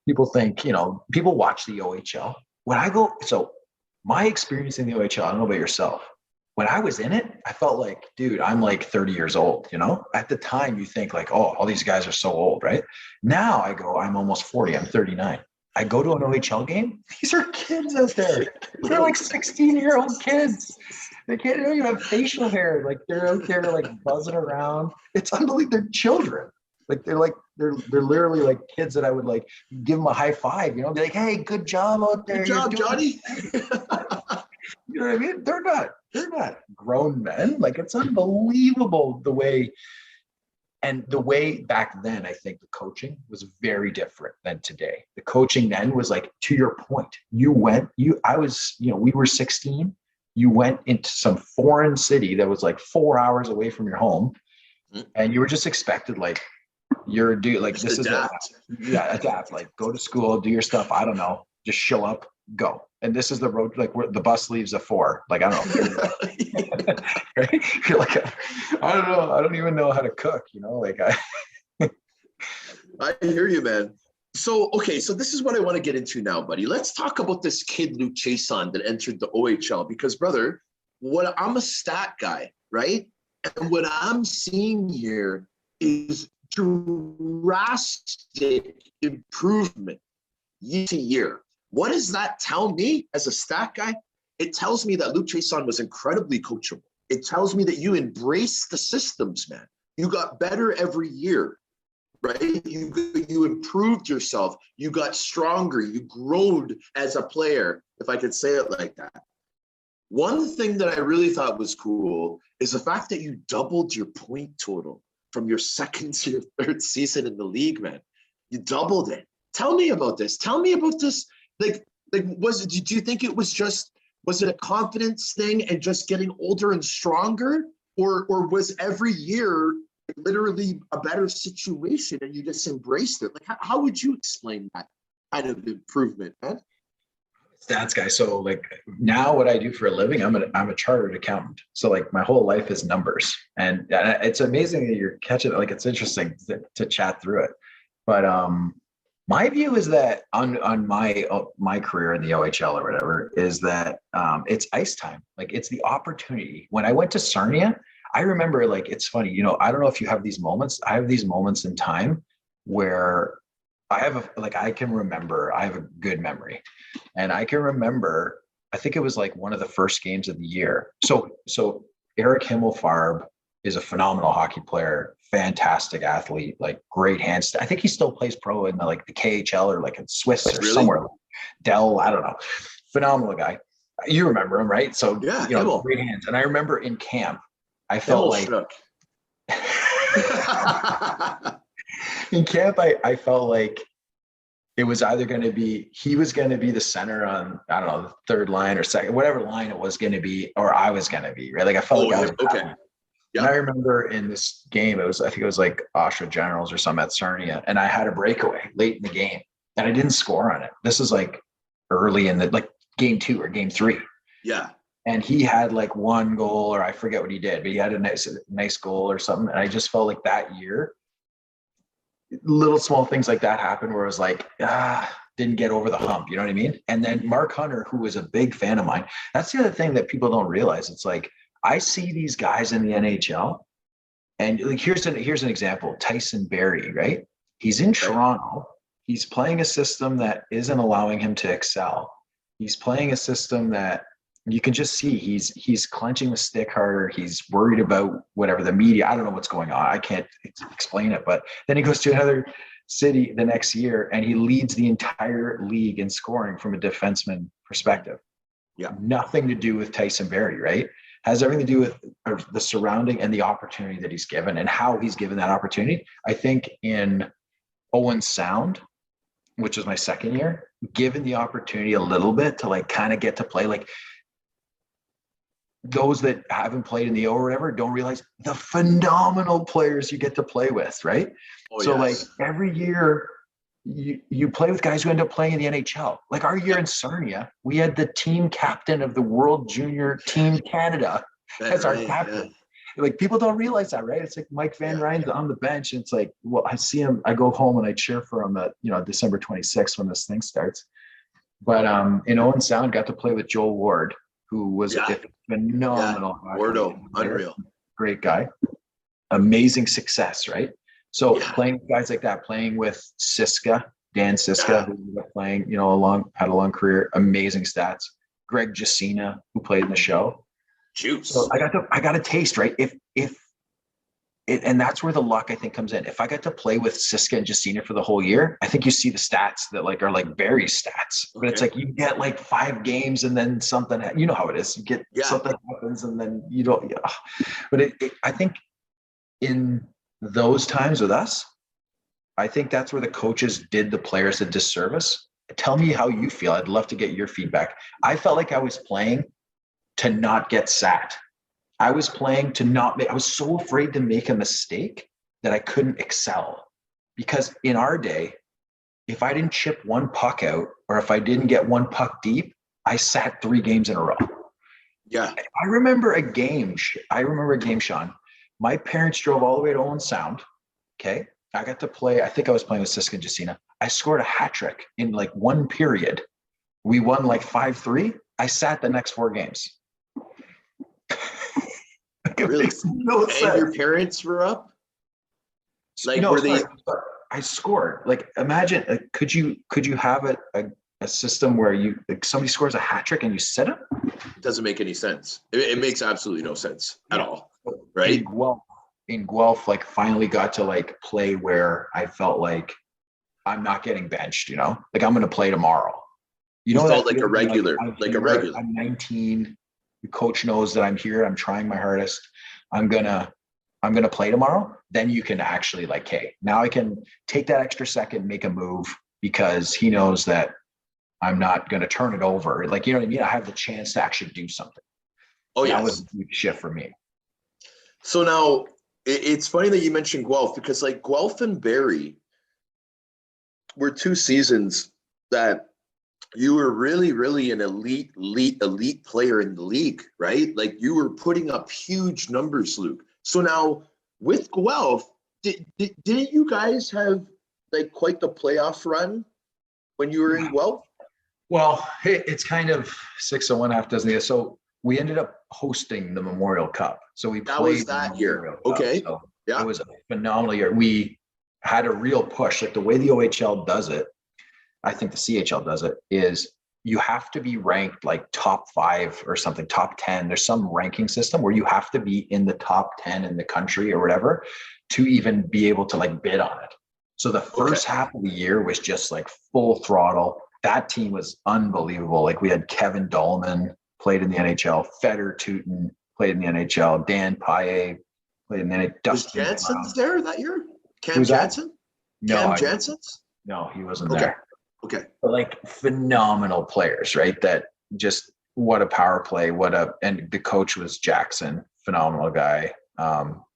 people think, you know, people watch the OHL. When I go, so my experience in the OHL, I don't know about yourself. When I was in it, I felt like, dude, I'm like 30 years old, you know? At the time, you think like, oh, all these guys are so old, right? Now I go, I'm almost 40, I'm 39. I go to an OHL game, these are kids out there. They're like 16-year-old kids. They don't even have facial hair. Like they're out there like buzzing around. It's unbelievable. They're children. They're literally like kids that I would like give them a high five, you know, be like, hey, good job out there. Good job, Johnny. You know what I mean? They're not grown men. Like it's unbelievable the way back then, I think the coaching was very different than today. The coaching then was like, to your point, we were 16. You went into some foreign city that was like 4 hours away from your home. And you were just expected, like, you're a dude, like just this adapt. Adapt, like go to school, do your stuff. I don't know, just show up, go. And this is the road, like where the bus leaves at 4. Like, I don't know. Right? You're like, I don't know. I don't even know how to cook, you know, like I hear you, man. So, okay. So this is what I want to get into now, buddy. Let's talk about this kid, Luc Chiasson, that entered the OHL because, brother, I'm a stat guy, right? And what I'm seeing here is drastic improvement year to year. What does that tell me as a stat guy? It tells me that Luc Chiasson was incredibly coachable. It tells me that you embrace the systems, man. You got better every year, right? You improved yourself. You got stronger. You growed as a player, if I could say it like that. One thing that I really thought was cool is the fact that you doubled your point total from your second to your third season in the league, man. You doubled it. Tell me about this. Tell me about this. Like, do you think it was it a confidence thing and just getting older and stronger? Or was every year literally a better situation and you just embraced it? Like, how would you explain that kind of improvement, man? Stats guy. So like now what I do for a living, I'm a chartered accountant. So like my whole life is numbers, and it's amazing that you're catching it. Like it's interesting to chat through it. But my view is that on my career in the OHL or whatever is that it's ice time. Like it's the opportunity. When I went to Sarnia, I remember, like, it's funny, you know, I don't know if you have these moments. I have these moments in time where I can remember, I have a good memory. And I can remember, I think it was like one of the first games of the year. So Eric Himmelfarb is a phenomenal hockey player, fantastic athlete, like great hands. I think he still plays pro in the KHL or like in Swiss or somewhere. Dell, I don't know. Phenomenal guy. You remember him, right? So yeah, you know, great hands. And I remember in camp, I felt in camp, I felt like it was either going to be, he was going to be the center on, I don't know, the third line or second, whatever line it was going to be, or I was going to be, right? Like I felt like I was okay. Yeah. And I remember in this game, I think it was like Oshawa Generals or something at Sarnia, and I had a breakaway late in the game and I didn't score on it. This is like early in the game 2 or game 3. Yeah. And he had like one goal, or I forget what he did, but he had a nice goal or something. And I just felt like that year, little small things like that happened where it was like, didn't get over the hump. You know what I mean? And then Mark Hunter, who was a big fan of mine, that's the other thing that people don't realize. It's like, I see these guys in the NHL, and like, here's an example, Tyson Barrie, right? He's in Toronto. He's playing a system that isn't allowing him to excel. He's playing a system that you can just see he's clenching the stick harder. He's worried about whatever the media. I don't know what's going on. I can't explain it. But then he goes to another City the next year, and he leads the entire league in scoring from a defenseman perspective. Yeah. Nothing to do with Tyson Barrie, right? Has everything to do with the surrounding and the opportunity that he's given and how he's given that opportunity. I think in Owen Sound, which was my second year, given the opportunity a little bit to like kind of get to play, like those that haven't played in the O or whatever don't realize the phenomenal players you get to play with, right? Oh, so yes. like every year you play with guys who end up playing in the NHL. Like our year in Sarnia, we had the team captain of the World Junior Team Canada as our captain. Yeah. Like people don't realize that, right? It's like Mike Van Ryn's on the bench. And it's like, well, I see him, I go home and I cheer for him at, December 26th when this thing starts. But in Owen Sound, got to play with Joel Ward, who was a phenomenal. Wardo, unreal. Great guy. Amazing success, right? So playing with guys like that, playing with Siska, Dan Siska, who ended up playing, had a long career, amazing stats. Greg Jacina, who played in the show. Juice. So I got a taste, right? And that's where the luck I think comes in. If I got to play with Siska and Jacina for the whole year, I think you see the stats that like are like Barry's stats. But it's like you get like 5 games and then something, you know how it is. You get something happens and then you don't. Yeah. But I think in those times with us, I think that's where the coaches did the players a disservice. Tell me how you feel. I'd love to get your feedback. I felt like I was playing to not get sat. I was playing to not make, I was so afraid to make a mistake that I couldn't excel. Because in our day, if I didn't chip one puck out or if I didn't get one puck deep, I sat 3 games in a row. Yeah. I remember a game, Sean. My parents drove all the way to Owen Sound. Okay. I got to play, I think I was playing with Siska and Jacina. I scored a hat trick in like 1 period. We won like 5-3. I sat the next 4 games. Really? No sense. And your parents were up? Like were they? I scored. Like imagine, could you have a system where you like somebody scores a hat trick and you sit him? It doesn't make any sense. It makes absolutely no sense at all. Right? In Guelph, like finally got to like play where I felt like I'm not getting benched. Like I'm going to play tomorrow. You felt like a regular, like a regular. I'm 19. The coach knows that I'm here. I'm trying my hardest. I'm gonna play tomorrow. Then you can actually like, hey, now I can take that extra second, make a move because he knows that I'm not gonna turn it over. Like, you know what I mean? I have the chance to actually do something. Oh yeah, that was a huge shift for me. So now it's funny that you mentioned Guelph because like Guelph and Barrie were 2 seasons that you were really, really an elite player in the league, right? Like you were putting up huge numbers, Luke. So now with Guelph, didn't you guys have like quite the playoff run when you were in Guelph? Well, it's kind of 6 of 1, half dozen the other. So we ended up hosting the Memorial Cup. So we played that year. Okay. So it was a phenomenal year. We had a real push. Like the way the OHL does it, I think the CHL does it, is you have to be ranked like top 5 or something, top 10. There's some ranking system where you have to be in the top 10 in the country or whatever to even be able to like bid on it. So the first half of the year was just like full throttle. That team was unbelievable. Like we had Kevin Dolman played in the NHL, Feder Tootin played in the NHL, Dan Paye played in the NHL. Was Jansen's there that year? Cam Jansen? No, Cam Jansen's? No, he wasn't there. Okay. But like phenomenal players, right? That just what a power play, and the coach was Jackson, phenomenal guy.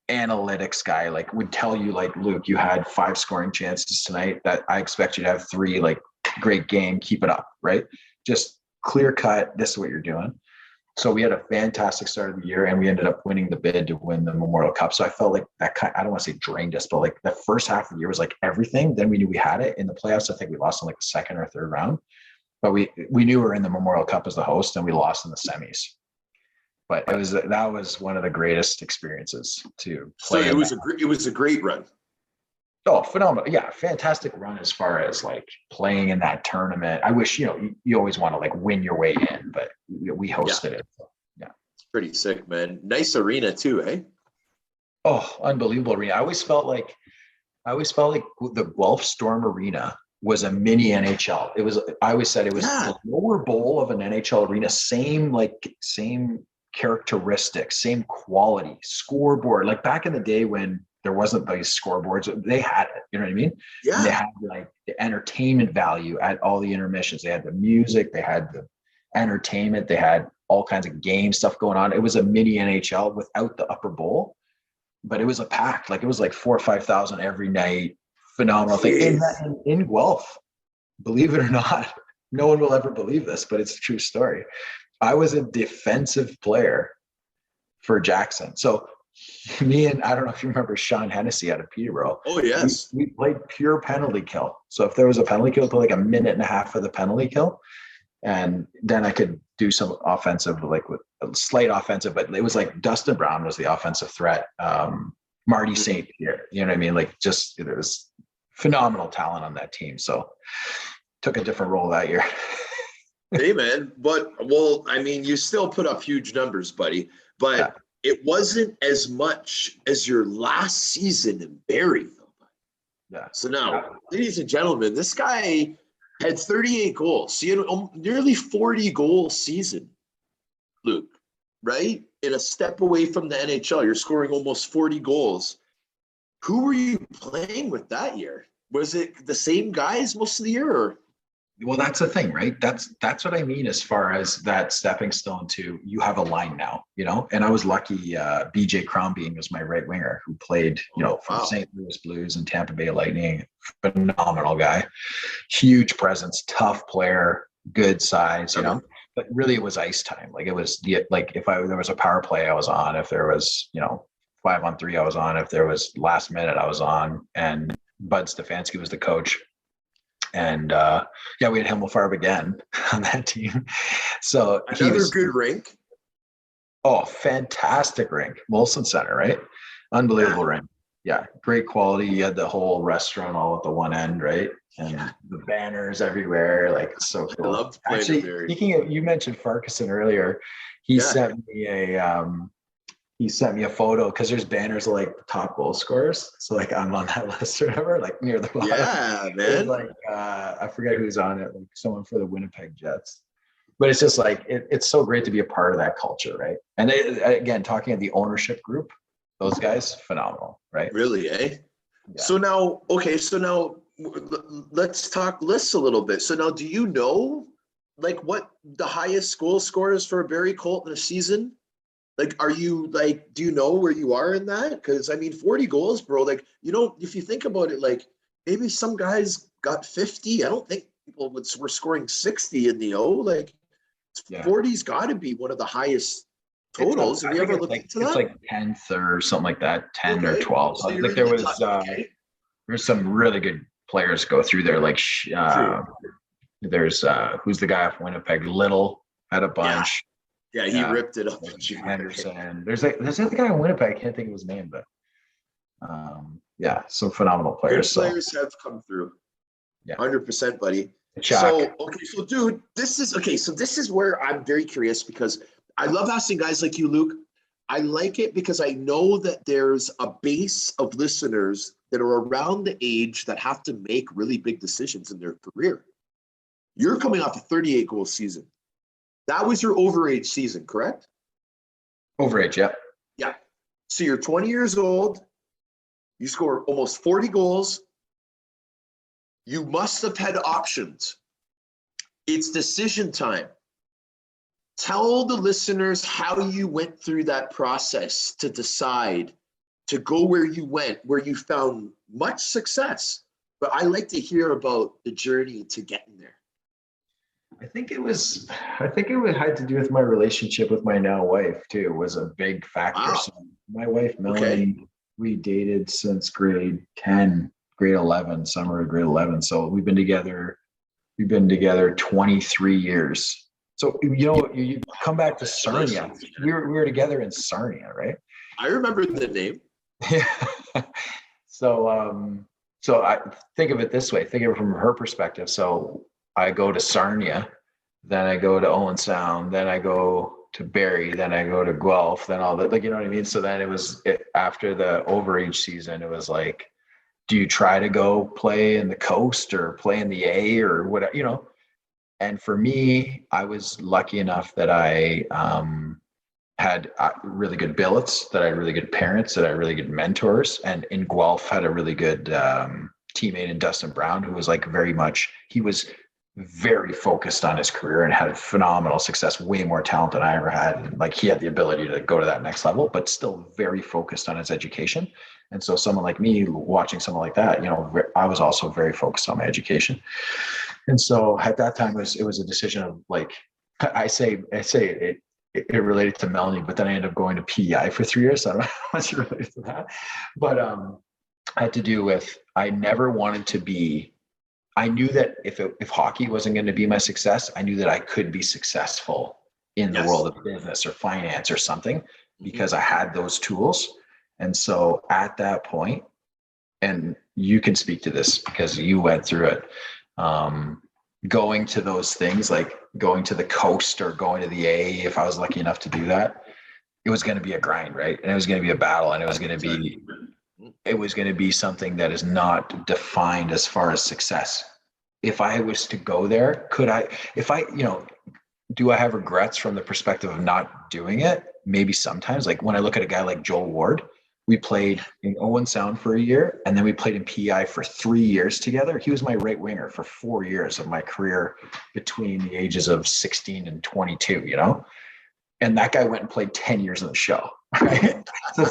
Analytics guy, like would tell you like, Luke, you had 5 scoring chances tonight that I expect you to have 3, like great game, keep it up, right? Just clear cut, this is what you're doing. So we had a fantastic start of the year and we ended up winning the bid to win the Memorial Cup. So I felt like that I don't want to say drained us, but like the first half of the year was like everything. Then we knew we had it. In the playoffs, I think we lost in like the 2nd or 3rd round, but we knew we were in the Memorial Cup as the host and we lost in the semis. But that was one of the greatest experiences to play. So it was a great run. Oh, phenomenal. Yeah. Fantastic run as far as like playing in that tournament. I wish, you always want to like win your way in, but we hosted it. So, yeah. It's pretty sick, man. Nice arena too, eh? Oh, unbelievable arena. I always felt like I always felt like the Guelph Strom Arena was a mini NHL. I always said it was the lower bowl of an NHL arena, same characteristics, same quality, scoreboard. Like back in the day when there wasn't these scoreboards, they had it, you know what I mean? Yeah. And they had like the entertainment value at all the intermissions. They had the music, they had the entertainment, they had all kinds of game stuff going on. It was a mini NHL without the upper bowl, but it was a packed, like it was like 4,000 or 5,000 every night. Phenomenal thing in Guelph. Believe it or not, no one will ever believe this, but it's a true story. I was a defensive player for Jackson. So me and I don't know if you remember Sean Hennessy out of Peterborough. Oh yes. We played pure penalty kill. So if there was a penalty kill, play like a minute and a half of the penalty kill. And then I could do some offensive, like with a slight offensive, but it was like Dustin Brown was the offensive threat. Marty St. Pierre, you know what I mean? Like just there was phenomenal talent on that team. So took a different role that year. Hey man, I mean, you still put up huge numbers, buddy, but it wasn't as much as your last season in Barrie. Yeah. So now, ladies and gentlemen, this guy had 38 goals. So you had nearly 40 goal season, Luke, right? In a step away from the NHL, you're scoring almost 40 goals. Who were you playing with that year? Was it the same guys most of the year? Or? Well, that's the thing, right? That's what I mean as far as that stepping stone to you have a line now, you know? And I was lucky, BJ Crombie was my right winger who played, for St. Louis Blues and Tampa Bay Lightning. Phenomenal guy, huge presence, tough player, good size, you know? But really it was ice time. Like it was if there was a power play I was on, if there was, 5-on-3 I was on, if there was last minute I was on, and Bud Stefanski was the coach. And we had Himmelfarb again on that team. So another good rink. Oh, fantastic rink. Molson Center, right? Unbelievable rink. Yeah, great quality. You had the whole restaurant all at the one end, right? And the banners everywhere. Like it's so cool. I loved playing there. Speaking of, you mentioned Farquharson earlier. He sent me a photo because there's banners of like the top goal scorers. So like I'm on that list or whatever, like near the bottom. Yeah, man. Like I forget who's on it, like someone for the Winnipeg Jets. But it's just like it's so great to be a part of that culture, right? And again, talking of the ownership group, those guys, phenomenal, right? Really, eh? Yeah. So now let's talk lists a little bit. So now, do you know like what the highest goal scorers for a Barrie Colt in a season? Like, do you know where you are in that? Because, 40 goals, bro, like, if you think about it, like, maybe some guys got 50. I don't think people were scoring 60 in the O. Like, 40's got to be one of the highest totals. Have you ever looked into that? It's like 10th or something like that, 10 or 12. So like there was, there's some really good players go through there. Like, there's, who's the guy off Winnipeg? Little had a bunch. Yeah, he ripped it up. Henderson. There's another guy in Winnipeg. I can't think of his name, but some phenomenal players. Good players have come through. Yeah, 100%, buddy. So dude, this is where I'm very curious because I love asking guys like you, Luke. I like it because I know that there's a base of listeners that are around the age that have to make really big decisions in their career. You're coming off a 38 goal season. That was your overage season, correct? Overage, yeah. Yeah. So you're 20 years old. You score almost 40 goals. You must have had options. It's decision time. Tell the listeners how you went through that process to decide to go where you went, where you found much success. But I like to hear about the journey to getting there. I think it had to do with my relationship with my now wife too, was a big factor. Wow. So my wife, Melanie, we dated since grade 10, grade 11, summer of grade 11. So we've been together 23 years. So, you come back to Sarnia. We were together in Sarnia, right? I remember the name. Yeah. So I think of it this way, think of it from her perspective. So I go to Sarnia, then I go to Owen Sound, then I go to Barrie, then I go to Guelph, then all that, like, you know what I mean? So then after the overage season, it was like, do you try to go play in the coast or play in the A or whatever, And for me, I was lucky enough that I had really good billets, that I had really good parents, that I had really good mentors. And in Guelph had a really good teammate in Dustin Brown, who was like he was very focused on his career and had phenomenal success, way more talent than I ever had. And like he had the ability to go to that next level, but still very focused on his education. And so someone like me watching someone like that, I was also very focused on my education. And so at that time it was a decision of like, I say it related to Melanie, but then I ended up going to PEI for 3 years. So I don't know how much related to that, but had to do with, I never wanted to be, I knew that if hockey wasn't going to be my success, I knew that I could be successful in the world of business or finance or something, because I had those tools. And so at that point, and you can speak to this because you went through it, going to those things, like going to the coast or going to the A, if I was lucky enough to do that, it was going to be a grind, right? And it was going to be a battle, and it was going to be something that is not defined as far as success. If I was to go there, do I have regrets from the perspective of not doing it? Maybe sometimes. Like when I look at a guy like Joel Ward, we played in Owen Sound for a year, and then we played in PEI for 3 years together. He was my right winger for 4 years of my career between the ages of 16 and 22, And that guy went and played 10 years in the show. Right? So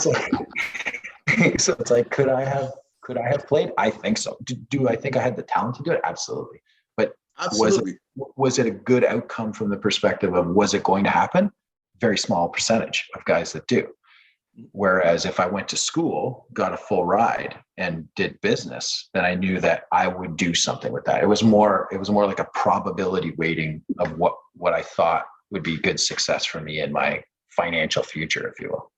it's like, could I have played? I think so. Do I think I had the talent to do it? Absolutely. But Absolutely. Was it a good outcome from the perspective of, was it going to happen? Very small percentage of guys that do. Whereas if I went to school, got a full ride, and did business, then I knew that I would do something with that. It was more like a probability weighting of what I thought would be good success for me in my financial future, if you will.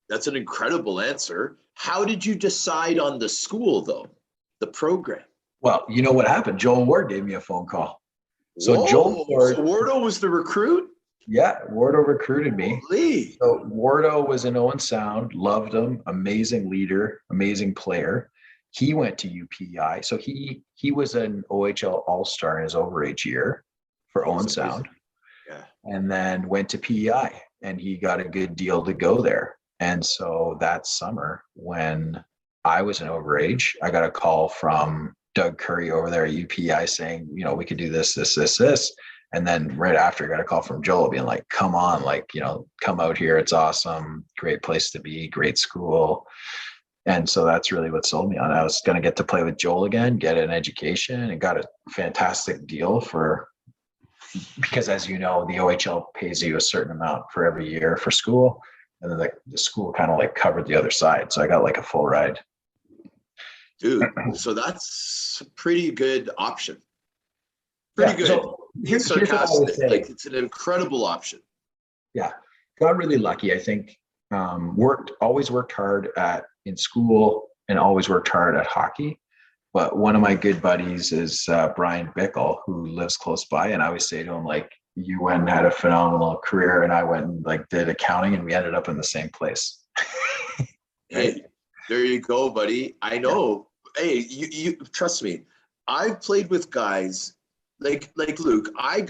That's an incredible answer. How did you decide on the school, though? The program? Well, you know what happened? Joel Ward gave me a phone call. So Joel Ward, so Wardo was the recruit? Yeah, Wardo recruited me. Holy. So Wardo was in Owen Sound, loved him, amazing leader, amazing player. He went to UPEI. So he was an OHL All-Star in his overage year for Owen Sound. Yeah. And then went to PEI, and he got a good deal to go there. And so that summer, when I was an overage, I got a call from Doug Curry over there at UPEI saying, we could do this. And then right after, I got a call from Joel being like, come on, come out here. It's awesome. Great place to be, great school. And so that's really what sold me on it. I was going to get to play with Joel again, get an education, and got a fantastic deal because as you know, the OHL pays you a certain amount for every year for school. And then the school kind of covered the other side. So I got a full ride. Dude, so that's a pretty good option. Pretty good. So here's sarcastic. It's an incredible option. Yeah. Got really lucky. I think always worked hard in school and always worked hard at hockey. But one of my good buddies is Brian Bickle, who lives close by. And I always say to him, you went and had a phenomenal career, and I went and did accounting, and we ended up in the same place. Hey, there you go, buddy. I know. Yeah. Hey, you trust me. I've played with guys like Luke. I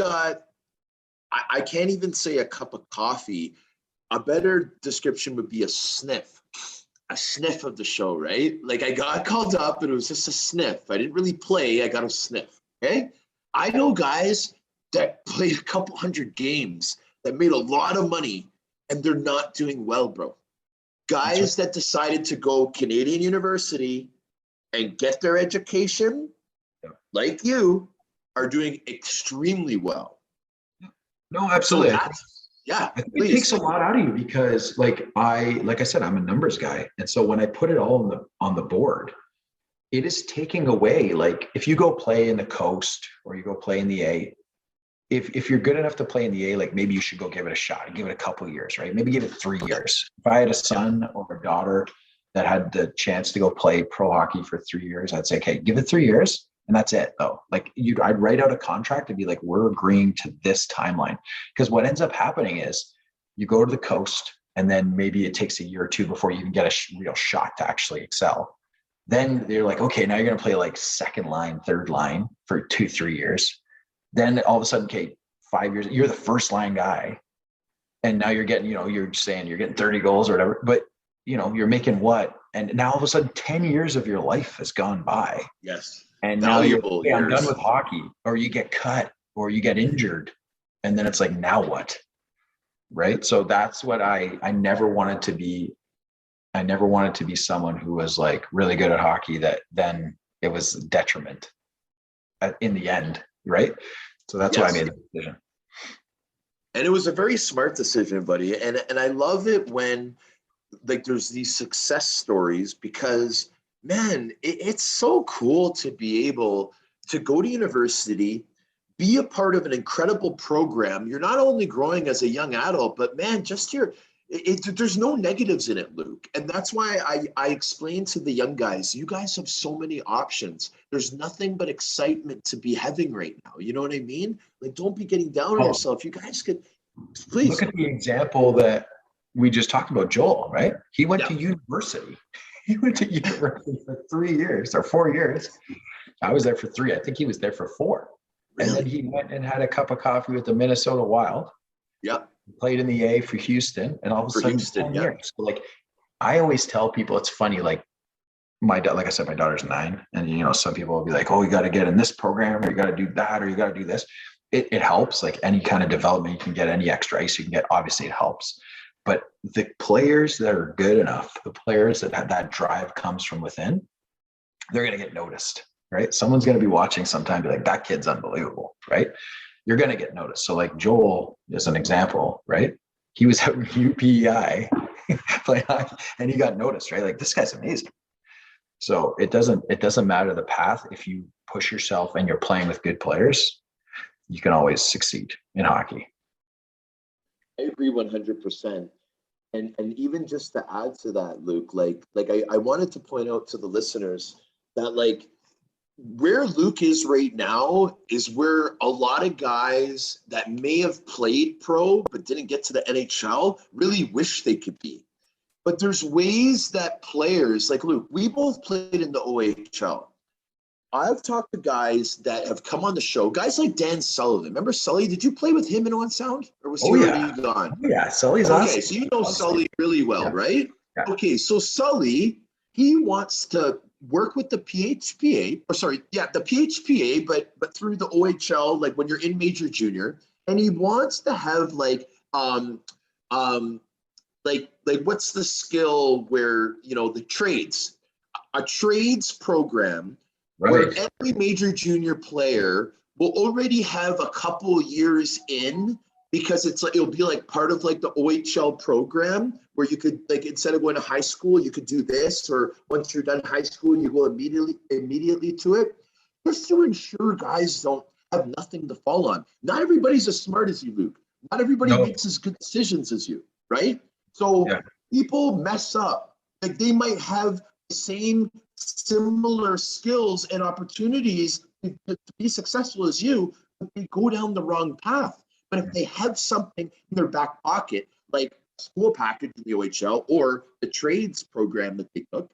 can't even say a cup of coffee. A better description would be a sniff of the show, right? I got called up, and it was just a sniff. I didn't really play. I got a sniff. Okay. I know guys that played a couple hundred games that made a lot of money, and they're not doing well, bro. Guys that decided to go Canadian University and get their education, like you, are doing extremely well. No, absolutely. So yeah, I think it takes a lot out of you because, like I said, I'm a numbers guy, and so when I put it all on the board, it is taking away. If you go play in the coast or you go play in the A, if you're good enough to play in the A, maybe you should go give it a shot and give it a couple of years, right? Maybe give it 3 years. If I had a son or a daughter that had the chance to go play pro hockey for 3 years, I'd say, okay, give it 3 years. And that's it though. I'd write out a contract and be like, we're agreeing to this timeline. Because what ends up happening is you go to the coast, and then maybe it takes a year or two before you even get a real shot to actually excel. Then they're like, okay, now you're going to play like second line, third line for 2-3 years. Then all of a sudden, okay, 5 years, you're the first line guy. And now you're getting, you're saying you're getting 30 goals or whatever, but you're making what? And now all of a sudden 10 years of your life has gone by. Yes. And Valuable now I'm years. done with hockey, or you get cut or you get injured. And then it's like, now what? Right. So that's what I never wanted to be. I never wanted to be someone who was like really good at hockey that then it was detriment in the end. Right. So that's why I made the decision. And it was a very smart decision, buddy. And I love it when like there's these success stories, because man, it's so cool to be able to go to university, be a part of an incredible program. You're not only growing as a young adult, but man, just there's no negatives in it, Luke. And that's why I explain to the young guys, you guys have so many options. There's nothing but excitement to be having right now. You know what I mean? Like, don't be getting down on yourself. You guys could, please. Look at the example that we just talked about, Joel, right? He went to university. He went to university for 3 years or 4 years. I was there for 3. I think he was there for 4. Really? And then he went and had a cup of coffee with the Minnesota Wild. Yep. Played in the A for Houston, and all of a sudden, 10 years. So like, I always tell people, it's funny. Like like I said, my daughter's 9, and some people will be like, "Oh, you got to get in this program, or you got to do that, or you got to do this." It helps. Like any kind of development, you can get any extra ice you can get. Obviously, it helps. But the players that are good enough, the players that have that drive comes from within, they're going to get noticed, right? Someone's going to be watching sometime, be like, "That kid's unbelievable," right? You're going to get noticed. So like Joel is an example, right? He was at UPEI playing hockey, and he got noticed, right? Like, this guy's amazing. So it doesn't matter the path. If you push yourself and you're playing with good players, you can always succeed in hockey. I agree 100%. And even just to add to that, Luke, like I wanted to point out to the listeners that like where Luke is right now is where a lot of guys that may have played pro but didn't get to the NHL really wish they could be. But there's ways that players like Luke, we both played in the OHL. I've talked to guys that have come on the show, guys like Dan Sullivan. Remember Sully? Did you play with him in Owen Sound? Or was he already gone? Yeah, Sully's awesome. Okay, so you know Sully really well, right? Yeah. Okay, so Sully, he wants to work with the PHPA, the PHPA, but through the OHL, like when you're in major junior, and he wants to have like what's the skill where the trades, a trades program, right, where every major junior player will already have a couple years in, because it's like it'll be like part of like the OHL program where you could, like, instead of going to high school, you could do this, or once you're done high school, you go immediately to it, just to ensure guys don't have nothing to fall on. Not everybody's as smart as you, Luke. Not everybody makes as good decisions as you, right? So people mess up. Like, they might have the same similar skills and opportunities to be successful as you, but they go down the wrong path. But if they have something in their back pocket, like a school package in the OHL or the trades program that they took,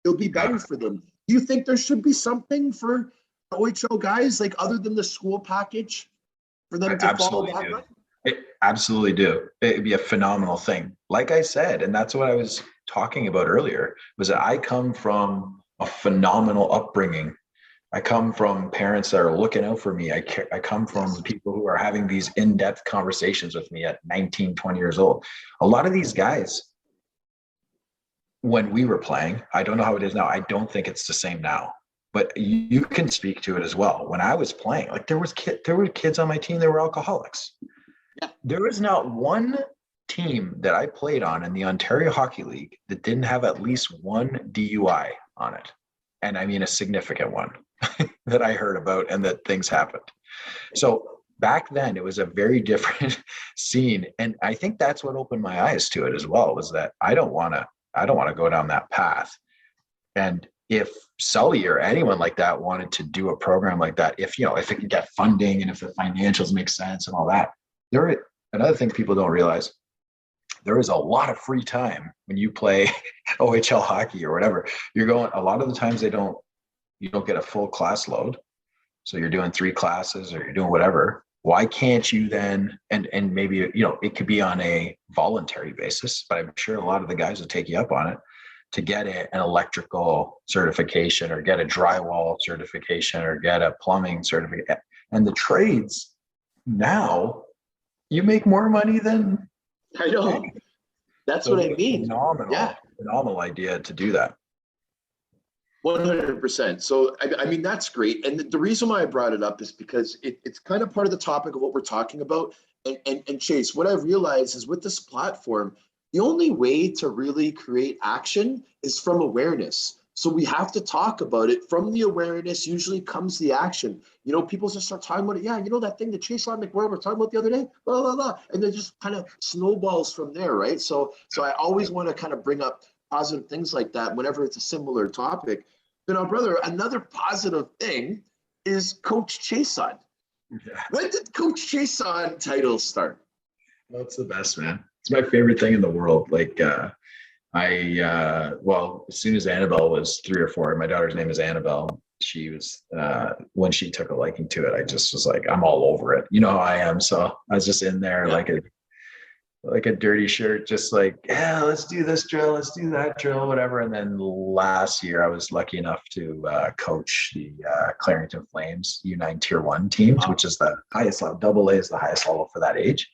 it'll be better for them. Do you think there should be something for the OHL guys, like other than the school package, for them to follow that way? Absolutely do. It'd be a phenomenal thing. Like I said, and that's what I was talking about earlier, was that I come from a phenomenal upbringing. I come from parents that are looking out for me. I come from people who are having these in-depth conversations with me at 19, 20 years old. A lot of these guys, when we were playing, I don't know how it is now. I don't think it's the same now, but you can speak to it as well. When I was playing, like there were kids on my team that were alcoholics. Yeah. There was not one team that I played on in the Ontario Hockey League that didn't have at least one DUI on it. And I mean a significant one that I heard about, and that things happened. So back then it was a very different scene. And I think that's what opened my eyes to it as well, was that I don't want to go down that path. And if Sully or anyone like that wanted to do a program like that, if it can get funding and if the financials make sense and all that, another thing people don't realize, there is a lot of free time when you play OHL hockey or whatever. You're going, a lot of the times you don't get a full class load. So you're doing 3 classes or you're doing whatever. Why can't you then, and maybe, it could be on a voluntary basis, but I'm sure a lot of the guys will take you up on it to get an electrical certification or get a drywall certification or get a plumbing certificate. And the trades now, you make more money than I know. That's what I mean. Phenomenal idea to do that. 100%. So, I mean, that's great. And the reason why I brought it up is because it's kind of part of the topic of what we're talking about. And Chase, what I've realized is with this platform, the only way to really create action is from awareness. So we have to talk about it. From the awareness usually comes the action. People just start talking about it. Yeah, that thing that Chase and McWhorter were talking about the other day, blah, blah, blah. And then just kind of snowballs from there, right? So I always want to kind of bring up positive things like that whenever it's a similar topic. But now, brother, another positive thing is Coach Chiasson. Yeah. When did Coach Chiasson title start? That's the best, man. It's my favorite thing in the world. Like, well, as soon as Annabelle was 3 or 4, my daughter's name is Annabelle. She was, when she took a liking to it, I just was like, I'm all over it. You know how I am. So I was just in there like a dirty shirt, just like, yeah, let's do this drill, let's do that drill, whatever. And then last year, I was lucky enough to coach the Clarington Flames U9 Tier 1 teams, which is the highest level. AA is the highest level for that age.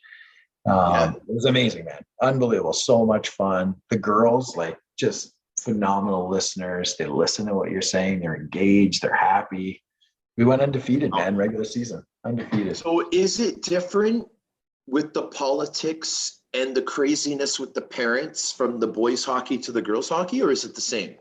It was amazing, man. Unbelievable. So much fun. The girls, like, just phenomenal listeners. They listen to what you're saying. They're engaged. They're happy. We went undefeated, man, regular season. Undefeated. So is it different with the politics and the craziness with the parents from the boys hockey to the girls hockey, or is it the same?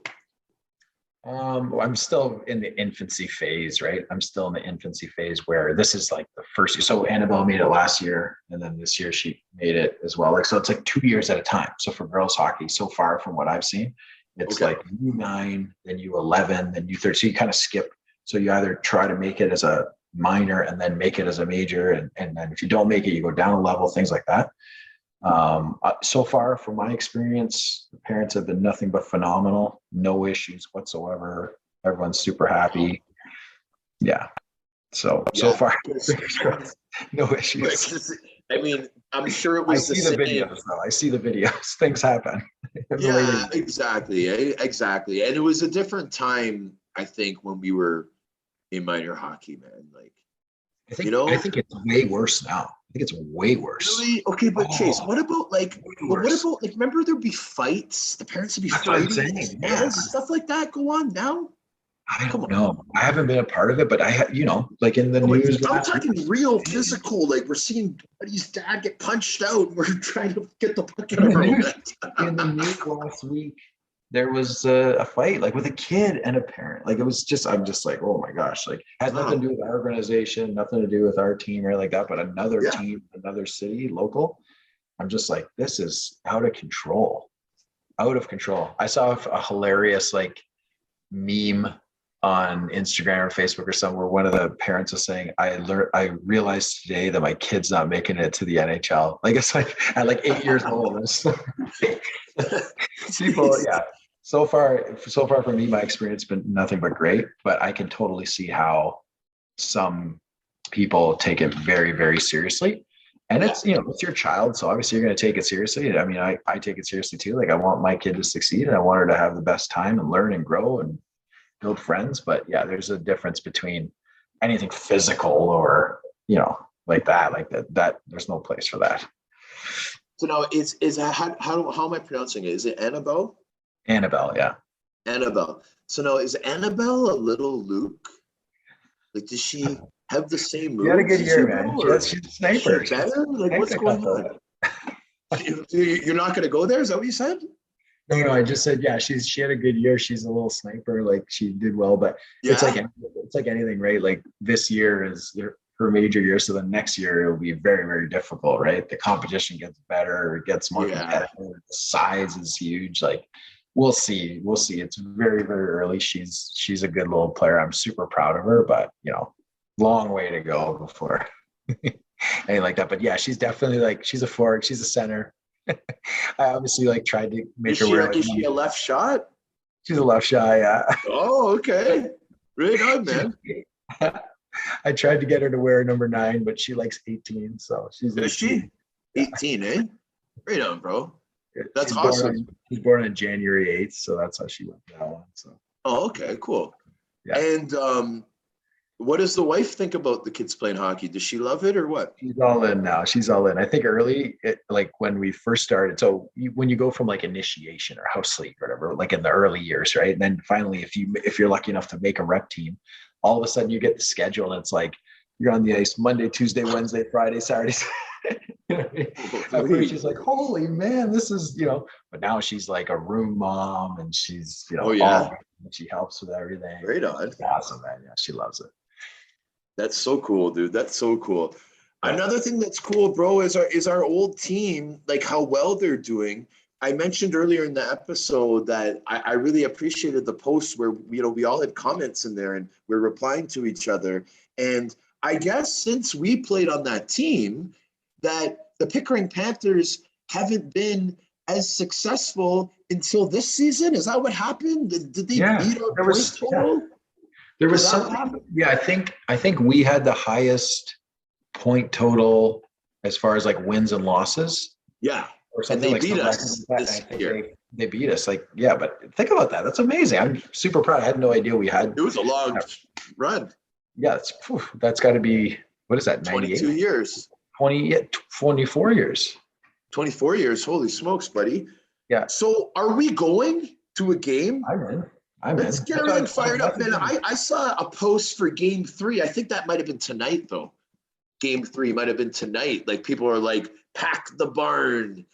I'm still in the infancy phase, right? I'm still in the infancy phase where this is like the first year. So Annabelle made it last year, and then this year she made it as well. Like, so it's like 2 years at a time. So for girls hockey, so far from what I've seen, it's like U9, then U11, then U13. So you kind of skip. So you either try to make it as a minor and then make it as a major. And then if you don't make it, you go down a level, things like that. So far, from my experience, the parents have been nothing but phenomenal. No issues whatsoever. Everyone's super happy. Yeah. So far, no issues. I mean, I'm sure it was the videos, though. I see the videos. Things happen. Yeah, exactly. Exactly. And it was a different time, I think, when we were in minor hockey, man. Like, I think it's way worse now. I think it's way worse. Really? Okay, but Chase, what about remember there'd be fights? The parents would be fighting, and stuff like that go on now? I don't know. I haven't been a part of it, but like in the news. I'm talking real physical. Like, we're seeing buddy's dad get punched out, and we're trying to get the puck out of our net. In the news last week, there was a fight, like, with a kid and a parent. Like, it was just, I'm just like, oh my gosh, like, has nothing to do with our organization, nothing to do with our team or like that, but another team, another city, local. I'm just like, this is out of control. I saw a hilarious, like, meme on Instagram or Facebook or somewhere. One of the parents was saying, I realized today that my kid's not making it to the NHL. Like, it's like at like 8 years old. People, yeah. So far for me, my experience has been nothing but great, but I can totally see how some people take it very, very seriously. And it's, it's your child. So obviously you're going to take it seriously. I mean, I take it seriously too. Like, I want my kid to succeed and I want her to have the best time and learn and grow and build friends. But yeah, there's a difference between anything physical or, like that there's no place for that. So now how am I pronouncing it? Is it Annabelle? Annabelle, yeah. Annabelle. So now, is Annabelle a little Luc? Like, does she have the same moves? She had a good year, man. She's a sniper. Is she better? Like, what's going on? You're not going to go there? Is that what you said? No, I just said, yeah, she had a good year. She's a little sniper. Like, she did well, but it's like anything, right? Like, this year is her major year. So the next year it'll be very, very difficult, right? The competition gets better, it gets more competitive. The size is huge. Like, we'll see. It's very, very early. She's a good little player. I'm super proud of her, but long way to go before anything like that. But yeah, she's definitely, like, she's a forward, she's a center. I obviously like tried to make Is her she wear like, is she a left shot? she's a left shy, yeah. Oh, okay. Right on, man. I tried to get her to wear number 9, but she likes 18, so she's Is 18. she? 18, eh? Right on, bro. That's she's awesome. She's born on January 8th, so that's how she went that one. So Oh, okay, cool. yeah. And what does the wife think about the kids playing hockey? Does she love it or what? She's all in now. She's all in. I think early, like when we first started. So when you go from like initiation or house league or whatever, like in the early years, right? And then finally, if you're lucky enough to make a rep team, all of a sudden you get the schedule and it's like you're on the ice Monday, Tuesday, Wednesday, Friday, Saturday. You know what I mean? At first she's like, "Holy man, this is," But now she's like a room mom and she's Oh, yeah? she helps with everything. Right on. It's awesome, man. Yeah, she loves it. That's so cool, dude. That's so cool. Yeah. Another thing that's cool, bro, is our old team, like how well they're doing. I mentioned earlier in the episode that I really appreciated the post where we all had comments in there and we're replying to each other. And I guess since we played on that team, that the Pickering Panthers haven't been as successful until this season. Is that what happened? Did they beat our point total? There was something. Yeah, I think we had the highest point total as far as like wins and losses. Yeah, or and they like beat us this year. They beat us. Like, yeah, but think about that. That's amazing. I'm super proud. I had no idea we had. It was a long run. Yeah, that's got to be, what is that? 22 years. 24 years. 24 years. Holy smokes, buddy. Yeah. So are we going to a game? Let's get everything fired up, man. I saw a post for game 3. I think that might have been tonight, though. Game 3 might have been tonight. Like, people are like, pack the barn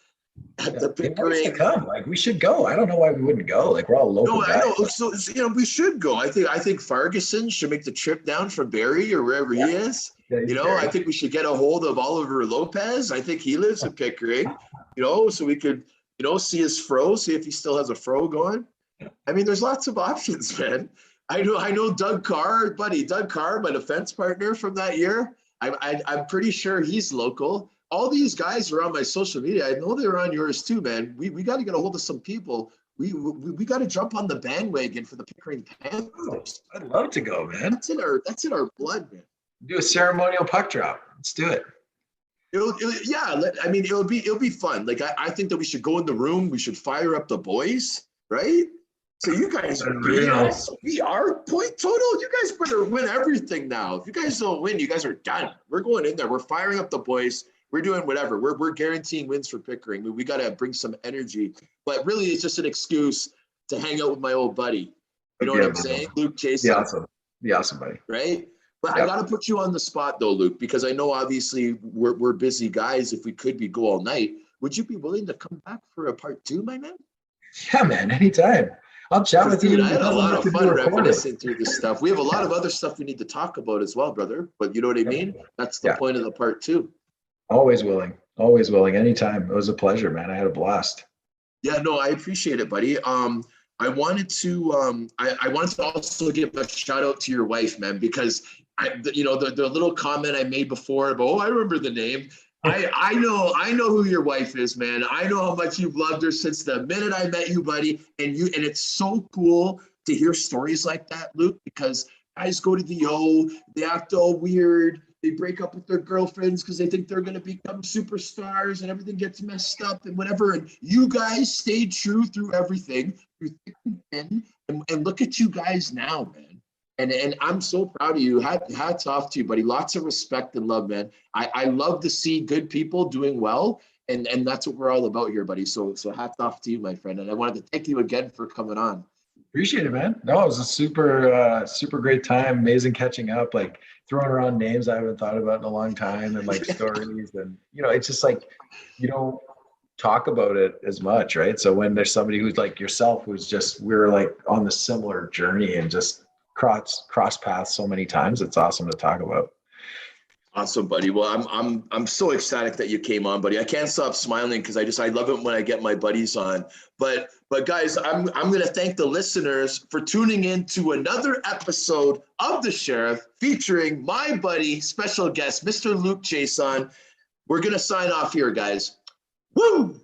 at the Pickering. Come. Like, we should go. I don't know why we wouldn't go. Like, we're all local guys. I know. So, we should go. I think Ferguson should make the trip down from Barrie or wherever he is. Yeah, I think we should get a hold of Oliver Lopez. I think he lives in Pickering, so we could, see his fro, see if he still has a fro going. I mean, there's lots of options, man. I know Doug Carr, my defense partner from that year. I'm pretty sure he's local. All these guys are on my social media. I know they're on yours too, man. We got to get a hold of some people. We got to jump on the bandwagon for the Pickering Panthers. I'd love to go, man. That's in our blood, man. Do a ceremonial puck drop. Let's do it. It'll be fun. Like, I think that we should go in the room. We should fire up the boys, right? So you guys beat us. We are point total. You guys better win everything now. If you guys don't win, you guys are done. We're going in there. We're firing up the boys. We're doing whatever. We're guaranteeing wins for Pickering. We got to bring some energy. But really, it's just an excuse to hang out with my old buddy. You know what I'm saying? Luc Chiasson. The awesome buddy. Right? But I got to put you on the spot, though, Luc, because I know obviously we're busy guys. If we could, we go all night. Would you be willing to come back for a part 2, my man? Yeah, man. Anytime. I'll chat with you. I had a lot of fun reminiscing through this stuff. We have a lot of other stuff we need to talk about as well, brother. But you know what I mean? That's the point of the part 2. Always willing. Anytime. It was a pleasure, man. I had a blast. Yeah, no, I appreciate it, buddy. I wanted to also give a shout out to your wife, man, because the little comment I made before about, I remember the name. I know who your wife is, man. I know how much you've loved her since the minute I met you, buddy. And it's so cool to hear stories like that, Luc, because guys go to the O, they act all weird, they break up with their girlfriends because they think they're going to become superstars and everything gets messed up and whatever. And you guys stayed true through everything, through thick and thin. And look at you guys now, man. And I'm so proud of you. Hats off to you, buddy. Lots of respect and love, man. I love to see good people doing well, and that's what we're all about here, buddy. So hats off to you, my friend. And I wanted to thank you again for coming on. Appreciate it, man. No, it was a super great time. Amazing catching up, like throwing around names I haven't thought about in a long time, and like stories, and it's just like you don't talk about it as much, right? So when there's somebody who's like yourself, who's just we're like on the similar journey and just cross paths so many times, it's awesome to talk about. Awesome, buddy. Well, I'm so ecstatic that you came on, buddy. I can't stop smiling because I love it when I get my buddies on. But guys, I'm going to thank the listeners for tuning in to another episode of The Sheriff featuring my buddy, special guest, Mr. Luc Chiasson. We're going to sign off here, guys. Woo!